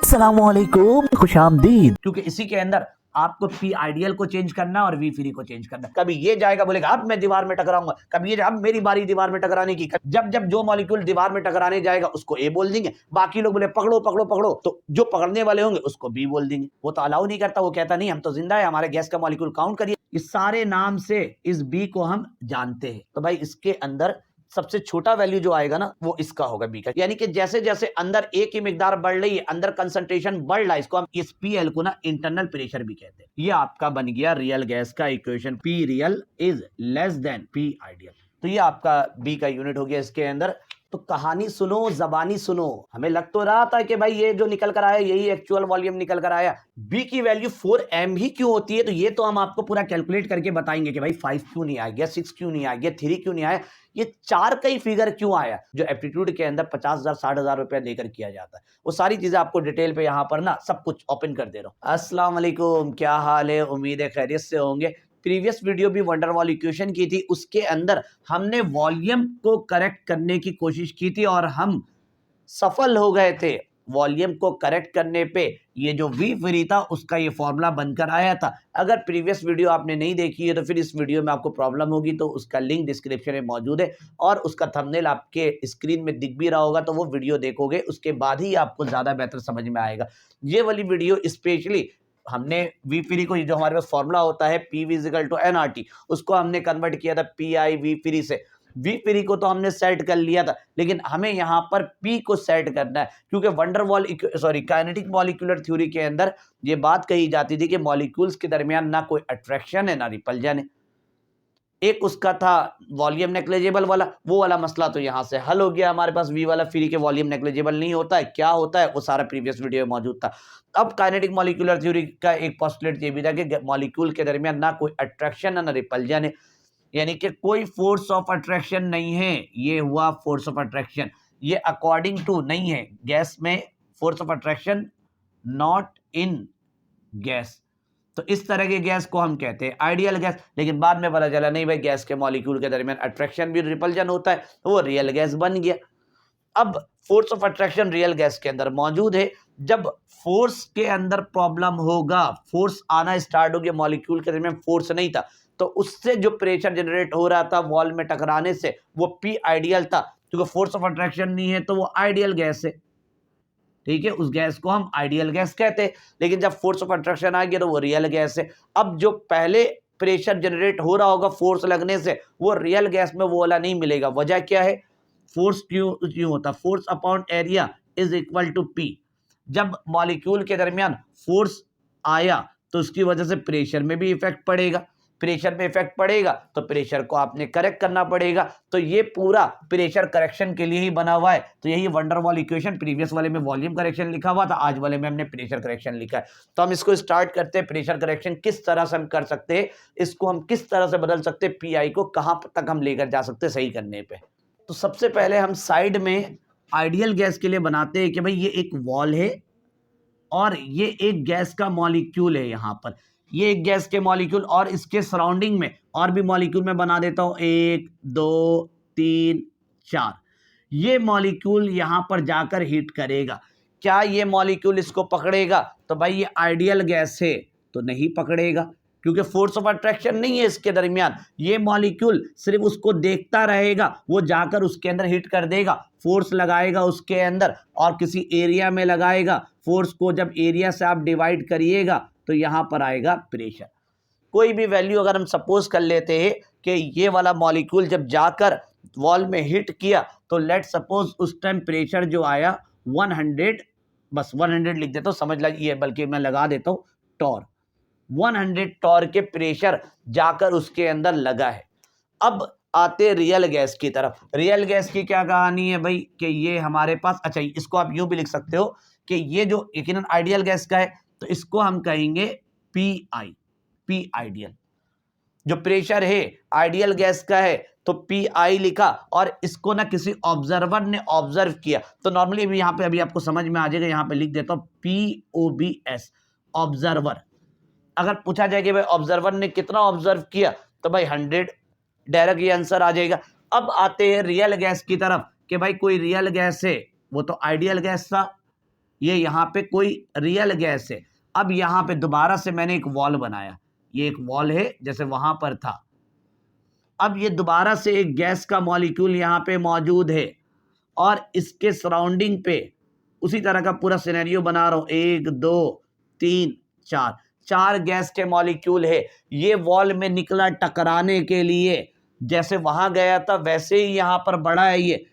अस्सलामुअलैकुम, खुशामदीद। क्योंकि इसी के अंदर आपको पी आइडियल को चेंज करना और वी फ्री को चेंज करना। कभी ये जाएगा बोलेगा अब मैं दीवार में टकराऊंगा, कभी ये अब मेरी बारी दीवार में टकराने की। जब जब जो मॉलिक्यूल दीवार में टकराने जाएगा उसको ए बोल देंगे, बाकी लोग बोले पकड़ो पकड़ो पकड़ो, तो जो पकड़ने वाले होंगे उसको बी बोल देंगे। वो तो अलाउ नहीं करता, वो कहता नहीं हम तो जिंदा है, हमारे गैस का मॉलिक्यूल काउंट करिए। इस सारे नाम से इस बी को हम जानते हैं। तो भाई इसके अंदर सबसे छोटा वैल्यू जो आएगा ना वो इसका होगा बी का। यानी कि जैसे जैसे अंदर ए की मिकदार बढ़ रही है, अंदर कंसंट्रेशन बढ़ रहा है, इसको हम इस पीएल को ना इंटरनल प्रेशर भी कहते हैं। ये आपका बन गया रियल गैस का equation, P real is less than P ideal. तो ये आपका बी का यूनिट हो गया इसके अंदर। तो कहानी सुनो, जबानी सुनो। हमें लग तो रहा था कि भाई ये जो निकल कर आया यही एक्चुअल वॉल्यूम निकल कर आया। बी की वैल्यू 4m ही क्यों होती है, तो ये तो हम आपको पूरा कैलकुलेट करके बताएंगे कि भाई 5 क्यों नहीं आ गया, 6 क्यों नहीं आ गया, 3 क्यों नहीं आया, ये 4 का ही फिगर क्यों आया जो एप्टीट्यूड के अंदर 50,000 60,000 रुपया देकर किया जाता है। वो सारी चीजें आपको डिटेल पे यहाँ पर ना सब कुछ ओपन कर दे रहा हूँ। अस्सलाम वालेकुम, क्या हाल है, उम्मीद है खैरियत से होंगे। प्रीवियस वीडियो भी वंडर वॉल इक्वेशन की थी, उसके अंदर हमने वॉल्यूम को करेक्ट करने की कोशिश की थी और हम सफल हो गए थे। वॉल्यूम को करेक्ट करने पे ये जो वी फ्री था उसका ये फॉर्मूला बनकर आया था। अगर प्रीवियस वीडियो आपने नहीं देखी है तो फिर इस वीडियो में आपको प्रॉब्लम होगी, तो उसका लिंक डिस्क्रिप्शन में मौजूद है और उसका थंबनेल आपके स्क्रीन में दिख भी रहा होगा, तो वो वीडियो देखोगे उसके बाद ही आपको ज़्यादा बेहतर समझ में आएगा। ये वाली वीडियो स्पेशली हमने वी फ्री को, जो हमारे पास फॉर्मूला होता है P V equal to N R T, उसको हमने कन्वर्ट किया था पी आई वी फ्री से। वी फ्री को तो हमने सेट कर लिया था, लेकिन हमें यहाँ पर पी को सेट करना है, क्योंकि वंडरवॉल काइनेटिक मॉलिक्यूलर थ्योरी के अंदर ये बात कही जाती थी कि मॉलिक्यूल्स के दरमियान ना कोई अट्रैक्शन है ना रिपल्जन है। एक उसका था वॉल्यूम नेग्लिजिबल वाला, वो वाला मसला तो यहाँ से हल हो गया हमारे पास। वी वाला फ्री के वॉल्यूम नेग्लिजिबल नहीं होता है, क्या होता है वो सारा प्रीवियस वीडियो में मौजूद था। अब काइनेटिक मॉलिक्यूलर थ्योरी का एक पोस्टुलेट ये भी था कि मॉलिक्यूल के दरमियान ना कोई अट्रैक्शन है ना रिपल्जन है, यानी कि कोई फोर्स ऑफ अट्रैक्शन नहीं है। ये हुआ फोर्स ऑफ अट्रैक्शन, ये अकॉर्डिंग टू नहीं है गैस में force of attraction, not in gas. तो इस तरह के गैस को हम कहते हैं आइडियल गैस। लेकिन बाद में पता चला नहीं भाई गैस के मॉलिक्यूल के दरमियान अट्रैक्शन भी रिपल्जन होता है, तो वो रियल गैस बन गया। अब force of attraction real gas के अंदर मौजूद है। जब फोर्स के अंदर प्रॉब्लम होगा, फोर्स आना स्टार्ट हो गया, मॉलिक्यूल के दरमियान फोर्स नहीं था, तो उससे जो प्रेशर जनरेट हो रहा था वॉल में टकराने से वो पी आइडियल था। क्योंकि फोर्स ऑफ अट्रैक्शन नहीं है तो वो आइडियल गैस है, ठीक है, उस गैस को हम आइडियल गैस कहते हैं। लेकिन जब फोर्स ऑफ अट्रैक्शन आ गया तो वो रियल गैस है। अब जो पहले प्रेशर जनरेट हो रहा होगा फोर्स लगने से, वो रियल गैस में वो वाला नहीं मिलेगा। वजह क्या है, फोर्स क्यों होता, force upon area is equal to P. जब मॉलिक्यूल के दरमियान फोर्स आया तो उसकी वजह से प्रेशर में भी इफेक्ट पड़ेगा, प्रेशर में इफेक्ट पड़ेगा तो प्रेशर को आपने करेक्ट करना पड़ेगा। तो ये पूरा प्रेशर करेक्शन के लिए ही बना हुआ है। तो यही वंडरवॉल इक्वेशन, प्रीवियस वाले में वॉल्यूम करेक्शन लिखा हुआ था, आज वाले में हमने प्रेशर करेक्शन लिखा है। तो हम इसको स्टार्ट करते हैं। प्रेशर करेक्शन किस तरह से हम कर सकते हैं, इसको हम किस तरह से बदल सकते हैं, पीआई को कहाँ तक हम लेकर जा सकते हैं सही करने पे। तो सबसे पहले हम साइड में आइडियल गैस के लिए बनाते हैं कि भाई ये एक वॉल है और ये एक गैस का मॉलिक्यूल है। यहाँ पर ये एक गैस के मॉलिक्यूल और इसके सराउंडिंग में और भी मॉलिक्यूल में बना देता हूं, 1 2 3 4। ये मॉलिक्यूल यहां पर जाकर हीट करेगा। क्या ये मॉलिक्यूल इसको पकड़ेगा, तो भाई ये आइडियल गैस है तो नहीं पकड़ेगा, क्योंकि फोर्स ऑफ अट्रैक्शन नहीं है इसके दरमियान। ये मॉलिक्यूल सिर्फ उसको देखता रहेगा, वो जाकर उसके अंदर हिट कर देगा, फोर्स लगाएगा उसके अंदर और किसी एरिया में लगाएगा। फोर्स को जब एरिया से आप डिवाइड करिएगा तो यहाँ पर आएगा प्रेशर। कोई भी वैल्यू अगर हम सपोज कर लेते हैं कि ये वाला मॉलिक्यूल जब जाकर वॉल में हिट किया, तो लेट सपोज उस टाइम प्रेशर जो आया 100, बस 100 लिख देता हूँ, समझ लीजिए, बल्कि मैं लगा देता हूँ टॉर। 100 टॉर के प्रेशर जाकर उसके अंदर लगा है। अब आते रियल गैस की तरफ। रियल गैस की क्या कहानी है भाई कि ये हमारे पास, अच्छा इसको आप यूं भी लिख सकते हो कि ये जो यकीनन आइडियल गैस का है तो इसको हम कहेंगे पी आई, पी आइडियल। जो प्रेशर है आइडियल गैस का है तो पी आई लिखा, और इसको ना किसी ऑब्जर्वर ने ऑब्जर्व किया। तो नॉर्मली अभी यहाँ पे अभी आपको समझ में आ जाएगा, यहाँ पे लिख देता हूँ POBS, ऑब्जर्वर। अगर पूछा जाए कि भाई ऑब्जर्वर ने कितना ऑब्जर्व किया, तो भाई 100, डायरेक्ट ये आंसर आ जाएगा। अब आते हैं रियल गैस की तरफ कि भाई कोई रियल गैस है, वो तो आइडियल गैस था, ये यहाँ पे कोई रियल गैस है। अब यहाँ पे दोबारा से मैंने एक वॉल बनाया, ये एक वॉल है जैसे वहां पर था। अब ये दोबारा से एक गैस का मॉलिक्यूल यहाँ पे मौजूद है और इसके सराउंडिंग पे उसी तरह का पूरा सिनेरियो बना रहा हूं। 1 2 3 4, 4 गैस के मॉलिक्यूल है। ये वॉल में निकला टकराने के लिए, जैसे वहां गया था वैसे ही यहाँ पर बढ़ा है। ये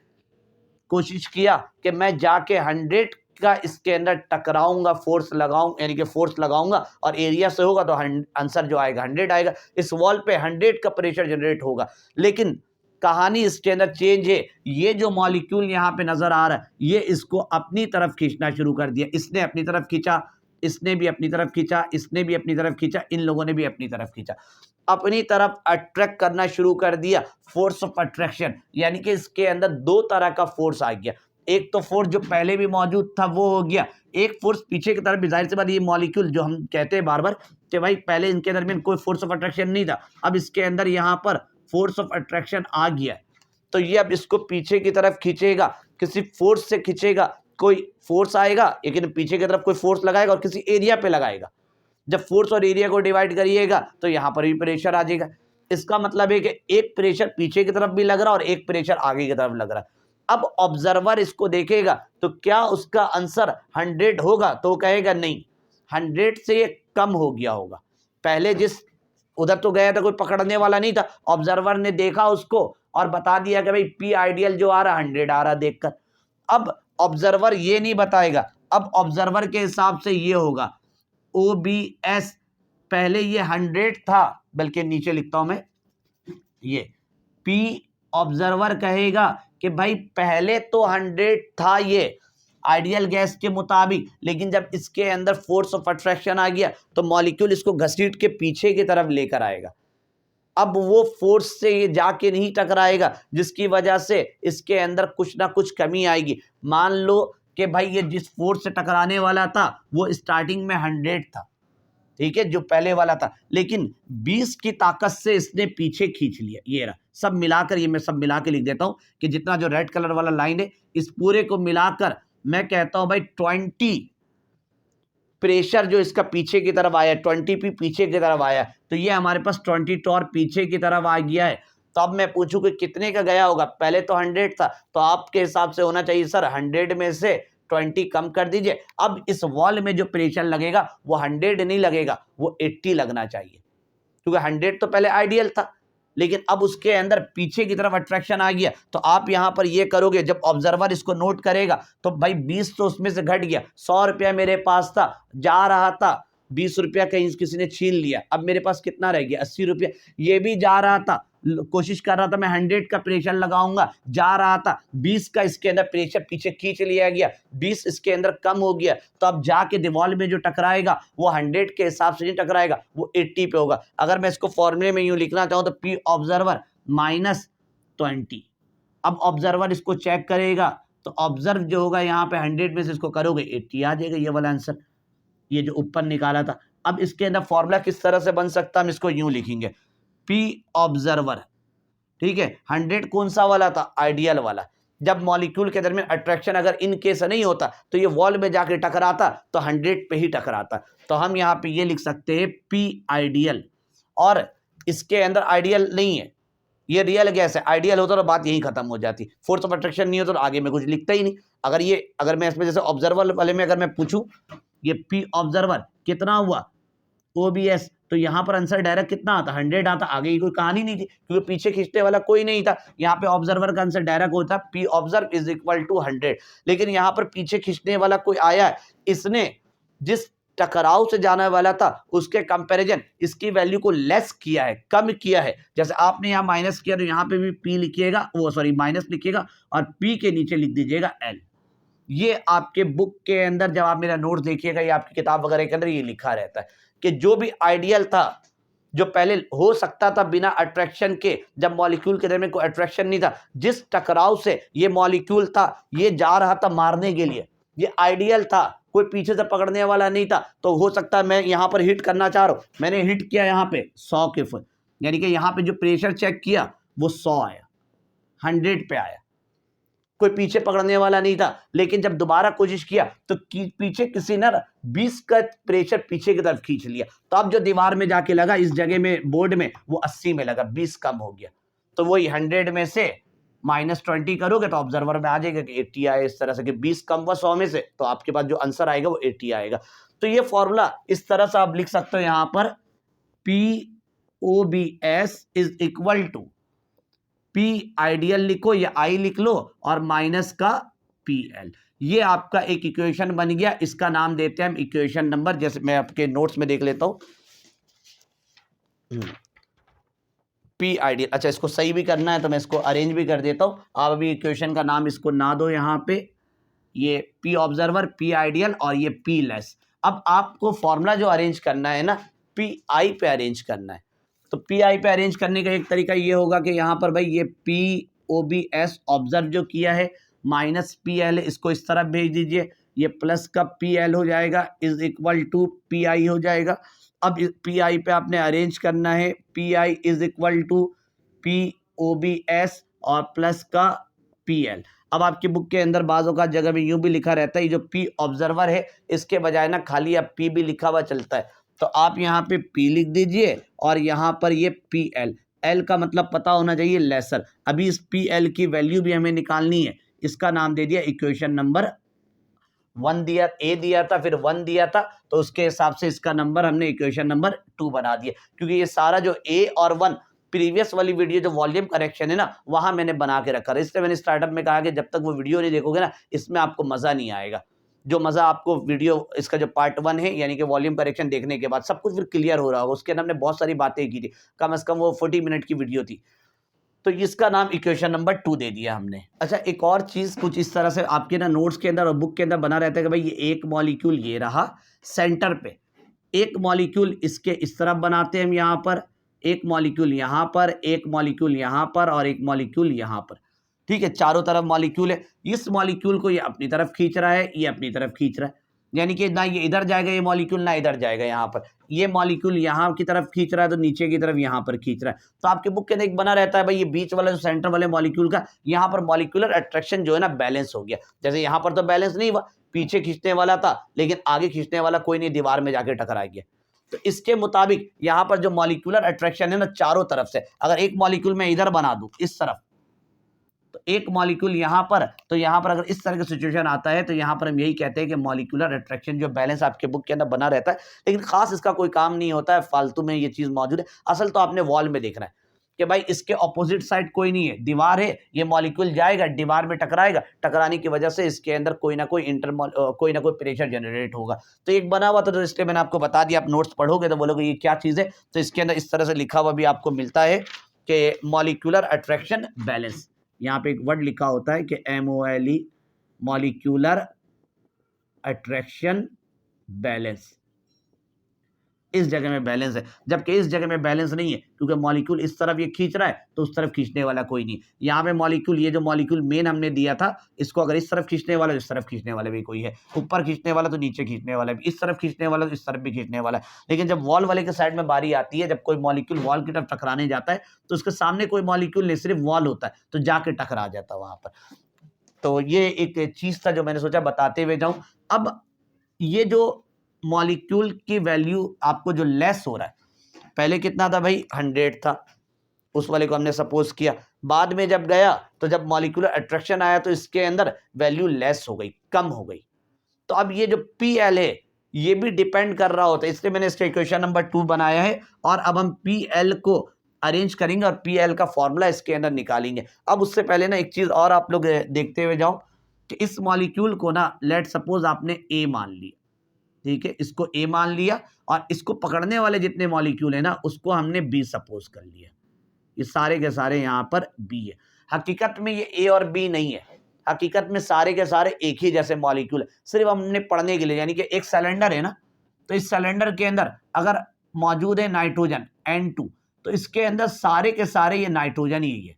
कोशिश किया कि मैं जाके 100 का इसके अंदर टकराऊंगा, फोर्स लगाऊं, यानी कि फोर्स लगाऊंगा और एरिया से होगा तो आंसर जो आएगा 100 आएगा। इस वॉल पे 100 का प्रेशर जनरेट होगा। लेकिन कहानी इसके अंदर चेंज है। ये जो मॉलिक्यूल यहाँ पे नजर आ रहा है, ये इसको अपनी तरफ खींचना शुरू कर दिया। इसने अपनी तरफ खींचा, इसने भी अपनी तरफ खींचा, इसने भी अपनी तरफ खींचा, इन लोगों ने भी अपनी तरफ खींचा, अपनी तरफ अट्रैक्ट करना शुरू कर दिया। फोर्स ऑफ अट्रैक्शन, यानी कि इसके अंदर दो तरह का फोर्स आ गया। एक तो फोर्स जो पहले भी मौजूद था वो हो गया, एक फोर्स पीछे की तरफ भी। जाहिर सी बात, ये मॉलिक्यूल जो हम कहते हैं बार बार कि भाई पहले इनके दरमियान कोई फोर्स ऑफ अट्रैक्शन नहीं था, अब इसके अंदर यहाँ पर फोर्स ऑफ अट्रैक्शन आ गया, तो ये अब इसको पीछे की तरफ खींचेगा, किसी फोर्स से खींचेगा। कोई फोर्स आएगा लेकिन पीछे की तरफ कोई फोर्स लगाएगा और किसी एरिया पे लगाएगा। जब फोर्स और एरिया को डिवाइड करिएगा तो यहाँ पर भी प्रेशर आ जाएगा। इसका मतलब है कि एक प्रेशर पीछे की तरफ भी लग रहा है और एक प्रेशर आगे की तरफ लग रहा है। अब ऑब्जर्वर इसको देखेगा तो क्या उसका आंसर 100 होगा? तो वो कहेगा नहीं, 100 से ये कम हो गया होगा। पहले जिस उधर तो गया था कोई पकड़ने वाला नहीं था, ऑब्जर्वर ने देखा उसको और बता दिया कि भाई पी आइडियल जो आ रहा 100 आ रहा देखकर। अब ऑब्जर्वर ये नहीं बताएगा, अब ऑब्जर्वर के हिसाब से ये होगा OBS, पहले ये 100 था, बल्कि नीचे लिखता हूं मैं, ये P ऑब्जर्वर कहेगा कि भाई पहले तो 100 था ये आइडियल गैस के मुताबिक, लेकिन जब इसके अंदर फोर्स ऑफ अट्रैक्शन आ गया तो मॉलिक्यूल इसको घसीट के पीछे की तरफ लेकर आएगा। अब वो फोर्स से ये जाके नहीं टकराएगा, जिसकी वजह से इसके अंदर कुछ ना कुछ कमी आएगी। मान लो कि भाई ये जिस फोर्स से टकराने वाला था वो स्टार्टिंग में 100 था, ठीक है, जो पहले वाला था, लेकिन 20 की ताकत से इसने पीछे खींच लिया। ये रहा, सब मिलाकर, ये मैं सब मिला के लिख देता हूं कि जितना जो रेड कलर वाला लाइन है इस पूरे को मिलाकर मैं कहता हूं भाई 20 प्रेशर जो इसका पीछे की तरफ आया, 20 पी पीछे की तरफ आया, तो ये हमारे पास 20 टॉर्क पीछे की तरफ आ गया है। तो अब मैं पूछूं कि कितने का गया होगा? पहले तो 100 था, तो आपके हिसाब से होना चाहिए सर 100 में से 20 कम कर दीजिए। अब इस वॉल में जो प्रेशर लगेगा वो 100 नहीं लगेगा, वो 80 लगना चाहिए, क्योंकि 100 तो पहले आइडियल था, लेकिन अब उसके अंदर पीछे की तरफ अट्रैक्शन आ गया। तो आप यहां पर ये करोगे, जब ऑब्जर्वर इसको नोट करेगा तो भाई 20 तो उसमें से घट गया, 100 रुपया मेरे पास था, जा रहा था, 20 रुपया कहीं किसी ने छीन लिया, अब मेरे पास कितना रह गया? 80 रुपया। ये भी जा रहा था, कोशिश कर रहा था मैं 100 का प्रेशर लगाऊंगा, जा रहा था, 20 का इसके अंदर प्रेशर पीछे खींच लिया गया, 20 इसके अंदर कम हो गया, तो अब जाके दीवार में जो टकराएगा वो 100 के हिसाब से नहीं टकराएगा, वो 80 पे होगा। अगर मैं इसको फॉर्मूले में यूं लिखना चाहूं तो P ऑब्जर्वर माइनस 20। अब ऑब्जर्वर इसको चेक करेगा तो ऑब्जर्व जो होगा यहाँ पे 100 में से इसको करोगे 80 आ जाएगा, ये वाला आंसर, ये जो ऊपर निकाला था। अब इसके अंदर फॉर्मूला किस तरह से बन सकता है, हम इसको यूं लिखेंगे, P ऑब्जर्वर, ठीक है, 100 कौन सा वाला था? आइडियल वाला। जब मॉलिक्यूल के दरमियान अट्रैक्शन अगर इन केस नहीं होता तो ये वॉल में जाके टकराता, तो 100 पे ही टकराता। तो हम यहाँ पे ये लिख सकते हैं P आइडियल, और इसके अंदर आइडियल नहीं है, ये रियल गैस है। आइडियल होता तो बात यही खत्म हो जाती, फोर्स ऑफ अट्रैक्शन नहीं होता तो आगे में कुछ लिखता ही नहीं। अगर मैं इसमें जैसे ऑब्जर्वर वाले में अगर मैं पूछूं ये P ऑब्जर्वर कितना हुआ OBS, तो यहाँ पर आंसर डायरेक्ट कितना आता? 100 आता, आगे की कोई कहानी नहीं थी, क्योंकि पीछे खींचने वाला कोई नहीं था। यहाँ पे ऑब्जर्वर का आंसर डायरेक्ट होता P observe is equal to 100, लेकिन यहाँ पर पीछे खींचने वाला कोई आया है, इसने जिस टकराव से जाने वाला था उसके कंपैरिजन इसकी वैल्यू को लेस किया है, कम किया है। जैसे आपने यहाँ माइनस किया तो यहाँ पे भी P लिखिएगा, वो सॉरी माइनस लिखिएगा और P के नीचे लिख दीजिएगा L। ये आपके बुक के अंदर जब आप मेरा नोट देखिएगा या आपकी किताब वगैरह के अंदर ये लिखा रहता है कि जो भी आइडियल था, जो पहले हो सकता था बिना अट्रैक्शन के, जब मॉलिक्यूल के दरमियान कोई अट्रैक्शन नहीं था, जिस टकराव से ये मॉलिक्यूल था ये जा रहा था मारने के लिए, ये आइडियल था, कोई पीछे से पकड़ने वाला नहीं था। तो हो सकता है मैं यहां पर हिट करना चाह रहा हूं, मैंने हिट किया यहाँ पे 100 के फुल, यानी कि यहाँ पे जो प्रेशर चेक किया वो 100 आया, 100 पे आया। कोई पीछे पकड़ने वाला नहीं था, लेकिन जब दोबारा कोशिश किया तो पीछे किसी ने 20 का प्रेशर पीछे की तरफ खींच लिया, तो अब जो दीवार में जाके लगा इस जगह में बोर्ड में वो 80 में लगा, 20 कम हो गया। तो वही 100 में से -20 करोगे तो ऑब्जर्वर में आ जाएगा कि 80 आए, इस तरह से कि 20 कम हुआ 100 में से, तो आपके पास जो आंसर आएगा वो 80 आएगा। तो ये फॉर्मूला इस तरह से आप लिख सकते हो, यहां पर POBS is equal to P ideal लिखो या I लिख लो और माइनस का PL। ये आपका एक इक्वेशन बन गया, इसका नाम देते हैं हम इक्वेशन नंबर, जैसे मैं आपके नोट्स में देख लेता हूं, P आइडियल। अच्छा, इसको सही भी करना है तो मैं इसको अरेंज भी कर देता हूं। आप अभी इक्वेशन का नाम इसको ना दो, यहां पे ये P ऑब्जर्वर, P आइडियल और ये P लेस। अब आपको फॉर्मूला जो अरेंज करना है ना, PI पे अरेंज करना है। तो PI पे अरेंज करने का एक तरीका ये होगा कि यहाँ पर भाई ये POBS ऑब्जर्व जो किया है माइनस PL, इसको इस तरफ भेज दीजिए, ये प्लस का PL हो जाएगा इज इक्वल टू PI हो जाएगा। अब PI पे आपने अरेंज करना है, PI is equal to POBS और प्लस का PL। अब आपकी बुक के अंदर बाजों का जगह में यूं भी लिखा रहता है, ये जो P ऑब्जर्वर है इसके बजाय ना खाली अब P भी लिखा हुआ चलता है, तो आप यहाँ पे P लिख दीजिए और यहाँ पर ये PL, L का मतलब पता होना चाहिए लेसर। अभी इस PL की वैल्यू भी हमें निकालनी है, इसका नाम दे दिया इक्वेशन नंबर 1 दिया, A दिया था फिर 1 दिया था, तो उसके हिसाब से इसका नंबर हमने इक्वेशन नंबर 2 बना दिया, क्योंकि ये सारा जो A और 1 प्रीवियस वाली वीडियो जो वॉल्यूम करेक्शन है ना वहां मैंने बना के रखा है। इसलिए मैंने स्टार्टअप में कहा कि जब तक वो वीडियो नहीं देखोगे ना इसमें आपको मजा नहीं आएगा। जो मजा आपको वीडियो इसका जो पार्ट 1 है यानी कि वॉल्यूम करेक्शन देखने के बाद सब कुछ फिर क्लियर हो रहा होगा। उसके अंदर हमने बहुत सारी बातें की थी, कम से कम वो 40 मिनट की वीडियो थी, तो इसका नाम इक्वेशन नंबर 2 दे दिया हमने। अच्छा, एक और चीज कुछ इस तरह से आपके ना नोट्स के अंदर और बुक के अंदर बना रहता है कि भाई ये एक मॉलिक्यूल ये रहा सेंटर पे, एक मॉलिक्यूल इसके इस तरफ बनाते हैं हम, यहाँ पर एक मॉलिक्यूल यहाँ पर, एक मॉलिक्यूल यहाँ पर और एक मॉलिक्यूल यहाँ पर, ठीक है, चारों तरफ मॉलिक्यूल है। इस मॉलिक्यूल को ये अपनी तरफ खींच रहा है, ये अपनी तरफ खींच रहा है, यानी कि ना ये इधर जाएगा ये मॉलिक्यूल, ना इधर जाएगा यहाँ पर, ये मॉलिक्यूल यहाँ की तरफ खींच रहा है तो नीचे की तरफ यहाँ पर खींच रहा है। तो आपके बुक के अंदर एक बना रहता है भाई ये बीच वाला जो सेंटर वाले मॉलिक्यूल का, यहाँ पर मॉलिक्यूलर अट्रैक्शन जो है ना बैलेंस हो गया। जैसे यहाँ पर तो बैलेंस नहीं हुआ, पीछे खींचने वाला था लेकिन आगे खींचने वाला कोई नहीं, दीवार में जाके टकरा गया। तो इसके मुताबिक यहाँ पर जो मॉलिक्यूलर अट्रैक्शन है ना चारों तरफ से, अगर एक मॉलिक्यूल मैं इधर बना दूं इस तरफ, तो एक मॉलिक्यूल यहाँ पर, तो यहाँ पर अगर इस तरह का सिचुएशन आता है तो यहाँ पर हम यही कहते हैं कि मॉलिक्यूलर अट्रैक्शन जो बैलेंस आपके बुक के अंदर बना रहता है, लेकिन खास इसका कोई काम नहीं होता है, फालतू में ये चीज मौजूद है। असल तो आपने वॉल में देखना है कि भाई इसके ऑपोजिट साइड कोई नहीं है, दीवार है, ये मॉलिक्यूल जाएगा दीवार में टकराएगा, टकराने की वजह से इसके अंदर कोई ना कोई प्रेशर जनरेट होगा। तो एक बना हुआ था, तो इसलिए मैंने आपको बता दिया, आप नोट्स पढ़ोगे तो बोलोगे ये क्या चीज है। तो इसके अंदर इस तरह से लिखा हुआ भी आपको मिलता है कि मॉलिक्यूलर अट्रैक्शन बैलेंस, यहाँ पे एक वर्ड लिखा होता है कि MOLE मॉलिक्यूलर अट्रैक्शन बैलेंस, इस जगह में बैलेंस है, जबकि इस जगह में बैलेंस नहीं है, क्योंकि मॉलिक्यूल इस तरफ ये खींच रहा है तो उस तरफ खींचने वाला कोई नहीं। यहाँ पे मॉलिक्यूल, ये जो मॉलिक्यूल मेन हमने दिया था, इसको अगर इस तरफ खींचने वाला, इस तरफ खींचने वाला भी कोई है, ऊपर खींचने वाला तो नीचे खींचने वाला भी, इस तरफ खींचने वाला तो इस तरफ भी खींचने वाला है। लेकिन जब वॉल वाले के साइड में बारी आती है, जब कोई मॉलिक्यूल वॉल की तरफ टकराने जाता है तो उसके सामने कोई मॉलिक्यूल नहीं, सिर्फ वॉल होता है, तो जाके टकरा जाता है वहां पर। तो ये एक चीज था जो मैंने सोचा बताते हुए जाऊं। अब ये जो मॉलिक्यूल की वैल्यू आपको जो लेस हो रहा है, पहले कितना था भाई 100 था, उस वाले को हमने सपोज किया, बाद में जब गया तो जब मॉलिक्यूलर अट्रैक्शन आया तो इसके अंदर वैल्यू लेस हो गई, कम हो गई। तो अब ये जो PL है ये भी डिपेंड कर रहा होता है, इसलिए मैंने इसका इक्वेशन नंबर 2 बनाया है। और अब हम PL को अरेंज करेंगे और PL का फॉर्मूला इसके अंदर निकालेंगे। अब उससे पहले ना एक चीज और आप लोग देखते हुए जाओ कि इस मॉलिक्यूल को ना लेट सपोज आपने A मान लिया, ठीक है, इसको A मान लिया और इसको पकड़ने वाले जितने मॉलिक्यूल है ना उसको हमने B सपोज कर लिया, ये सारे के सारे यहाँ पर B है। हकीकत में ये A और B नहीं है, हकीकत में सारे के सारे एक ही जैसे मॉलिक्यूल है, सिर्फ हमने पढ़ने के लिए, यानी कि एक सिलेंडर है ना, तो इस सिलेंडर के अंदर अगर मौजूद है नाइट्रोजन N2, तो इसके अंदर सारे के सारे ये नाइट्रोजन ही है,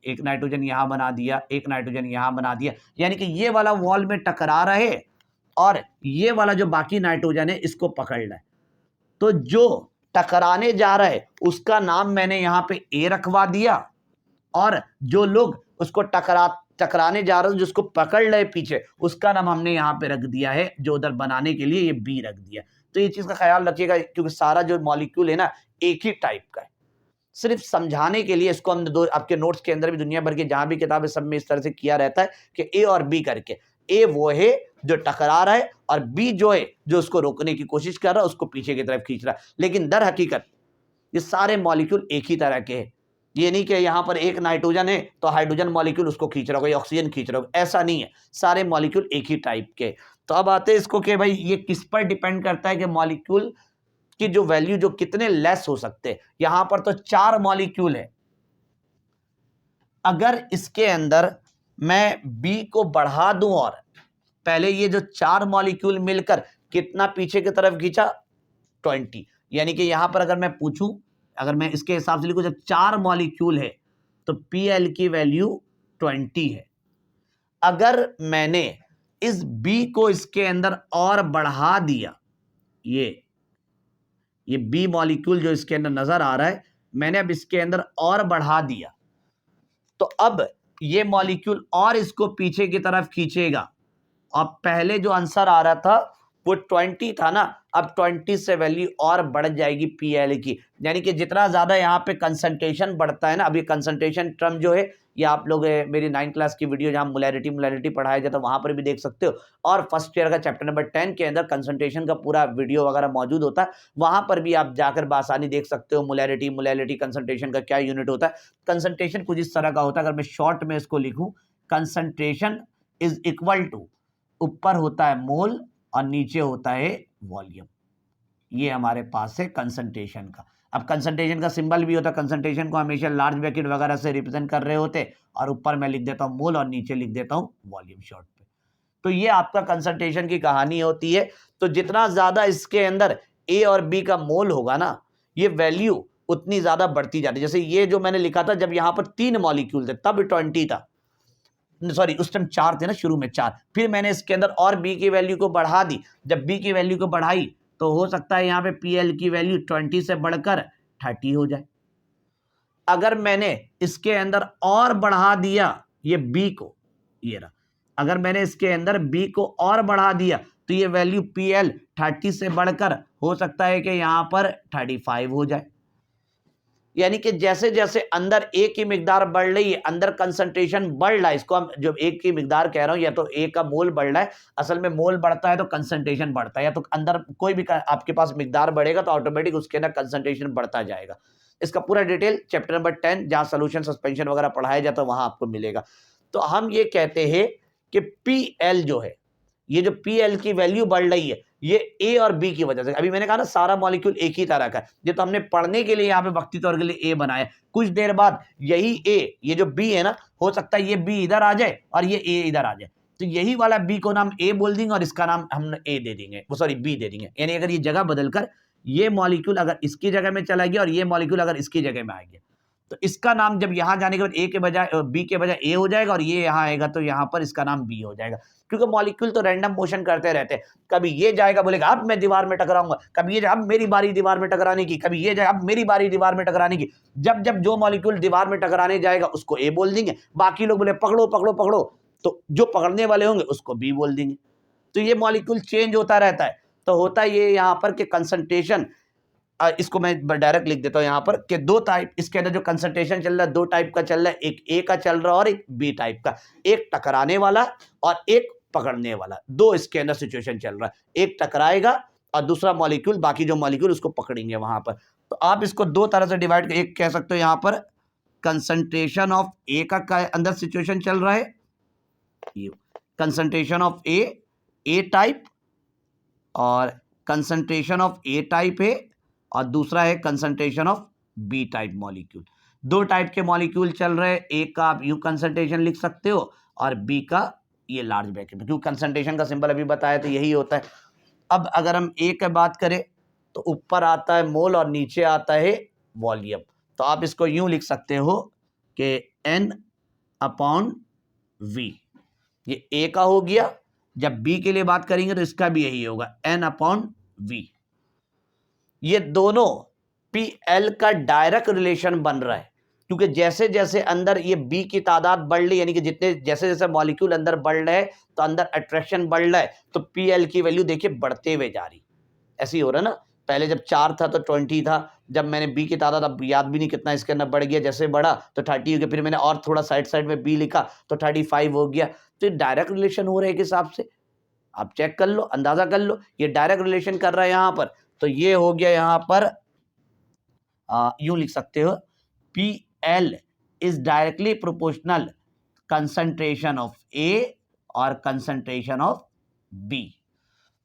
एक नाइट्रोजन यहाँ बना दिया, एक नाइट्रोजन यहाँ बना दिया, यानी कि ये वाला वॉल में टकरा रहे और ये वाला जो बाकी नाइट्रोजन है इसको पकड़ना है। तो जो टकराने जा रहा है उसका नाम मैंने यहाँ पे A रखवा दिया, और जो लोग उसको टकराने जा रहा है, जिसको पकड़ ले पीछे, उसका नाम हमने यहाँ पे रख दिया है, जो उधर बनाने के लिए ये बी रख दिया। तो ये चीज का ख्याल रखिएगा, क्योंकि सारा जो मॉलिक्यूल है ना एक ही टाइप का है। सिर्फ समझाने के लिए इसको हम दो, आपके नोट्स के अंदर भी दुनिया भर के जहां भी किताबें सब में इस तरह से किया रहता है कि ए और बी करके, ए वो है जो टकरा रहा है और बी जो है जो उसको रोकने की कोशिश कर रहा है, उसको पीछे की तरफ खींच रहा है। लेकिन दर हकीकत ये सारे मॉलिक्यूल एक ही तरह के हैं। ये नहीं कि यहाँ पर एक नाइट्रोजन है तो हाइड्रोजन मॉलिक्यूल उसको खींच रहा होगा या ऑक्सीजन खींच रहा होगा, ऐसा नहीं है। सारे मॉलिक्यूल एक ही टाइप के। तो अब आते हैं इसको कि भाई ये किस पर डिपेंड करता है कि मॉलिक्यूल की जो वैल्यू जो कितने लेस हो सकते हैं। यहां पर तो 4 मॉलिक्यूल है, अगर इसके अंदर मैं बी को बढ़ा दूं और पहले ये जो 4 मॉलिक्यूल मिलकर कितना पीछे की तरफ खींचा 20, यानी कि यहां पर अगर मैं पूछूं, अगर मैं इसके हिसाब से लिखूं जब 4 मॉलिक्यूल है तो पीएल की वैल्यू 20 है। अगर मैंने इस बी को इसके अंदर और बढ़ा दिया, ये बी मॉलिक्यूल जो इसके अंदर नजर आ रहा है, मैंने अब इसके अंदर और बढ़ा दिया, तो अब ये मॉलिक्यूल और इसको पीछे की तरफ खींचेगा। अब पहले जो आंसर आ रहा था वो 20 था ना, अब 20 से वैल्यू और बढ़ जाएगी पीएल की। यानी कि जितना ज्यादा यहाँ पे कंसंट्रेशन बढ़ता है ना, अभी कंसंट्रेशन टर्म जो है ये आप लोग मेरी 9th क्लास की वीडियो जहाँ मोलैरिटी पढ़ाया जाता है वहां पर भी देख सकते हो, और फर्स्ट ईयर का चैप्टर नंबर 10 के अंदर कंसंट्रेशन का पूरा वीडियो वगैरह मौजूद होता है। वहां पर भी आप जाकर बासानी देख सकते हो मोलैरिटी कंसंट्रेशन का क्या यूनिट होता है। कंसंट्रेशन कुछ इस तरह का होता है, अगर मैं शॉर्ट में इसको लिखूं, कंसंट्रेशन इज इक्वल टू, ऊपर होता है मोल और नीचे होता है वॉल्यूम। ये हमारे पास है कंसंट्रेशन का। अब कंसंट्रेशन का सिंबल भी होता है, कंसंट्रेशन को हमेशा लार्ज ब्रैकेट वगैरह से रिप्रेजेंट कर रहे होते, और ऊपर मैं लिख देता हूं मोल और नीचे लिख देता हूं वॉल्यूम शॉर्ट पे। तो ये आपका कंसंट्रेशन की कहानी होती है। तो जितना ज्यादा इसके अंदर ए और बी का मोल होगा ना, ये वैल्यू उतनी ज्यादा बढ़ती जाती है। जैसे ये जो मैंने लिखा था, जब यहां पर 3 मॉलिक्यूल थे तब 20 था, सॉरी उस टाइम 4 थे ना, शुरू में 4, फिर मैंने इसके अंदर और बी की वैल्यू को बढ़ा दी। जब बी की वैल्यू को बढ़ाई तो हो सकता है यहाँ पे पीएल की वैल्यू 20 से बढ़कर 30 हो जाए। अगर मैंने इसके अंदर और बढ़ा दिया ये बी को, ये रहा, अगर मैंने इसके अंदर बी को और बढ़ा दिया तो ये वैल्यू पीएल 30 से बढ़कर हो सकता है कि यहां पर 35 हो जाए। यानी कि जैसे जैसे अंदर ए की मिकदार बढ़ रही है, अंदर कंसंट्रेशन बढ़ रहा है, इसको हम जो ए की मिकदार कह रहा हूं, या तो ए का मोल बढ़ रहा है, असल में मोल बढ़ता है तो कंसंट्रेशन बढ़ता है, या तो अंदर कोई भी आपके पास मिकदार बढ़ेगा तो ऑटोमेटिक उसके अंदर कंसंट्रेशन बढ़ता जाएगा। इसका पूरा डिटेल चैप्टर नंबर 10 जहां सोल्यूशन सस्पेंशन वगैरह पढ़ाया जाता है वहां आपको मिलेगा। तो हम ये कहते हैं कि पीएल जो है, ये जो पीएल की वैल्यू बढ़ रही है, ये ए और बी की वजह से। अभी मैंने कहा ना सारा मॉलिक्यूल एक ही तरह का है, ये तो हमने पढ़ने के लिए यहाँ पे वक्ती तौर के लिए ए बनाया। कुछ देर बाद यही ए, ये जो बी है ना, हो सकता है ये बी इधर आ जाए और ये ए इधर आ जाए, तो यही वाला बी को नाम ए बोल देंगे और इसका नाम हम ए दे देंगे, वो सॉरी बी दे देंगे। यानी अगर ये जगह बदलकर ये मॉलिक्यूल अगर इसकी जगह में चला गया और ये मॉलिक्यूल अगर इसकी जगह में आ गया, तो इसका नाम जब यहां जाने के बाद ए के बजाय बी के बजाय ए हो जाएगा, और ये यहां आएगा तो यहां पर इसका नाम बी हो जाएगा। क्योंकि मॉलिक्यूल तो रैंडम मोशन करते रहते हैं, कभी ये जाएगा बोलेगा अब मैं दीवार में टकराऊंगा, कभी ये अब मेरी बारी दीवार में टकराने की, कभी ये जाएगा अब मेरी बारी दीवार में टकराने की। जब जब जो मॉलिक्यूल दीवार में टकराने जाएगा उसको ए बोल देंगे, बाकी लोग बोले पकड़ो पकड़ो पकड़ो, तो जो पकड़ने वाले होंगे उसको बी बोल देंगे। तो ये मॉलिक्यूल चेंज होता रहता है। तो होता ये यहाँ पर कि कंसंट्रेशन, इसको मैं डायरेक्ट लिख देता हूं यहां पर कि दो टाइप, इसके अंदर जो कंसंट्रेशन चल रहा है दो टाइप का चल रहा है, एक ए का चल रहा है और एक बी टाइप का, एक टकराने वाला और एक पकड़ने वाला, दो इसके अंदर सिचुएशन चल रहा है। एक टकराएगा और दूसरा मॉलिक्यूल, बाकी जो मॉलिक्यूल उसको पकड़ेंगे वहां पर। तो आप इसको दो तरह से डिवाइड, एक कह सकते हो यहां पर कंसंट्रेशन ऑफ ए का अंदर सिचुएशन चल रहा है, कंसंट्रेशन ऑफ ए टाइप, और कंसंट्रेशन ऑफ ए टाइप है, और दूसरा है concentration of B type molecule. दो टाइप के मॉलिक्यूल चल रहे हैं, एक का आप यू कंसंट्रेशन लिख सकते हो और बी का ये लार्ज ब्रैकेट में, क्योंकि कंसंट्रेशन का सिंबल अभी बताया तो यही होता है। अब अगर हम ए की बात करें तो ऊपर आता है मोल और नीचे आता है वॉल्यूम। तो आप इसको यूं लिख सकते हो कि एन अपॉन वी, ये ए का हो गया। जब बी के लिए बात करेंगे तो इसका भी यही होगा, एन अपॉन वी। ये दोनों पीएल का डायरेक्ट रिलेशन बन रहा है। क्योंकि जैसे जैसे अंदर ये बी की तादाद बढ़ रही, यानी कि जितने जैसे जैसे मॉलिक्यूल अंदर बढ़ रहे हैं तो अंदर अट्रैक्शन बढ़ रहा है, तो पी एल की वैल्यू देखिए बढ़ते हुए जा रही। ऐसे ही हो रहा है ना, पहले जब 4 था तो 20 था, जब मैंने बी की तादाद अब याद भी नहीं कितना इसके अंदर बढ़ गया, जैसे बढ़ा तो 30 हो गया, फिर मैंने और थोड़ा साइड साइड में बी लिखा तो 35 हो गया। तो डायरेक्ट रिलेशन हो रहा है एक हिसाब से, आप चेक कर लो, अंदाजा कर लो, ये डायरेक्ट रिलेशन कर रहा है यहाँ पर। तो ये हो गया यहाँ पर, यूं लिख सकते हो, P L is directly proportional concentration of A और कंसंट्रेशन ऑफ बी।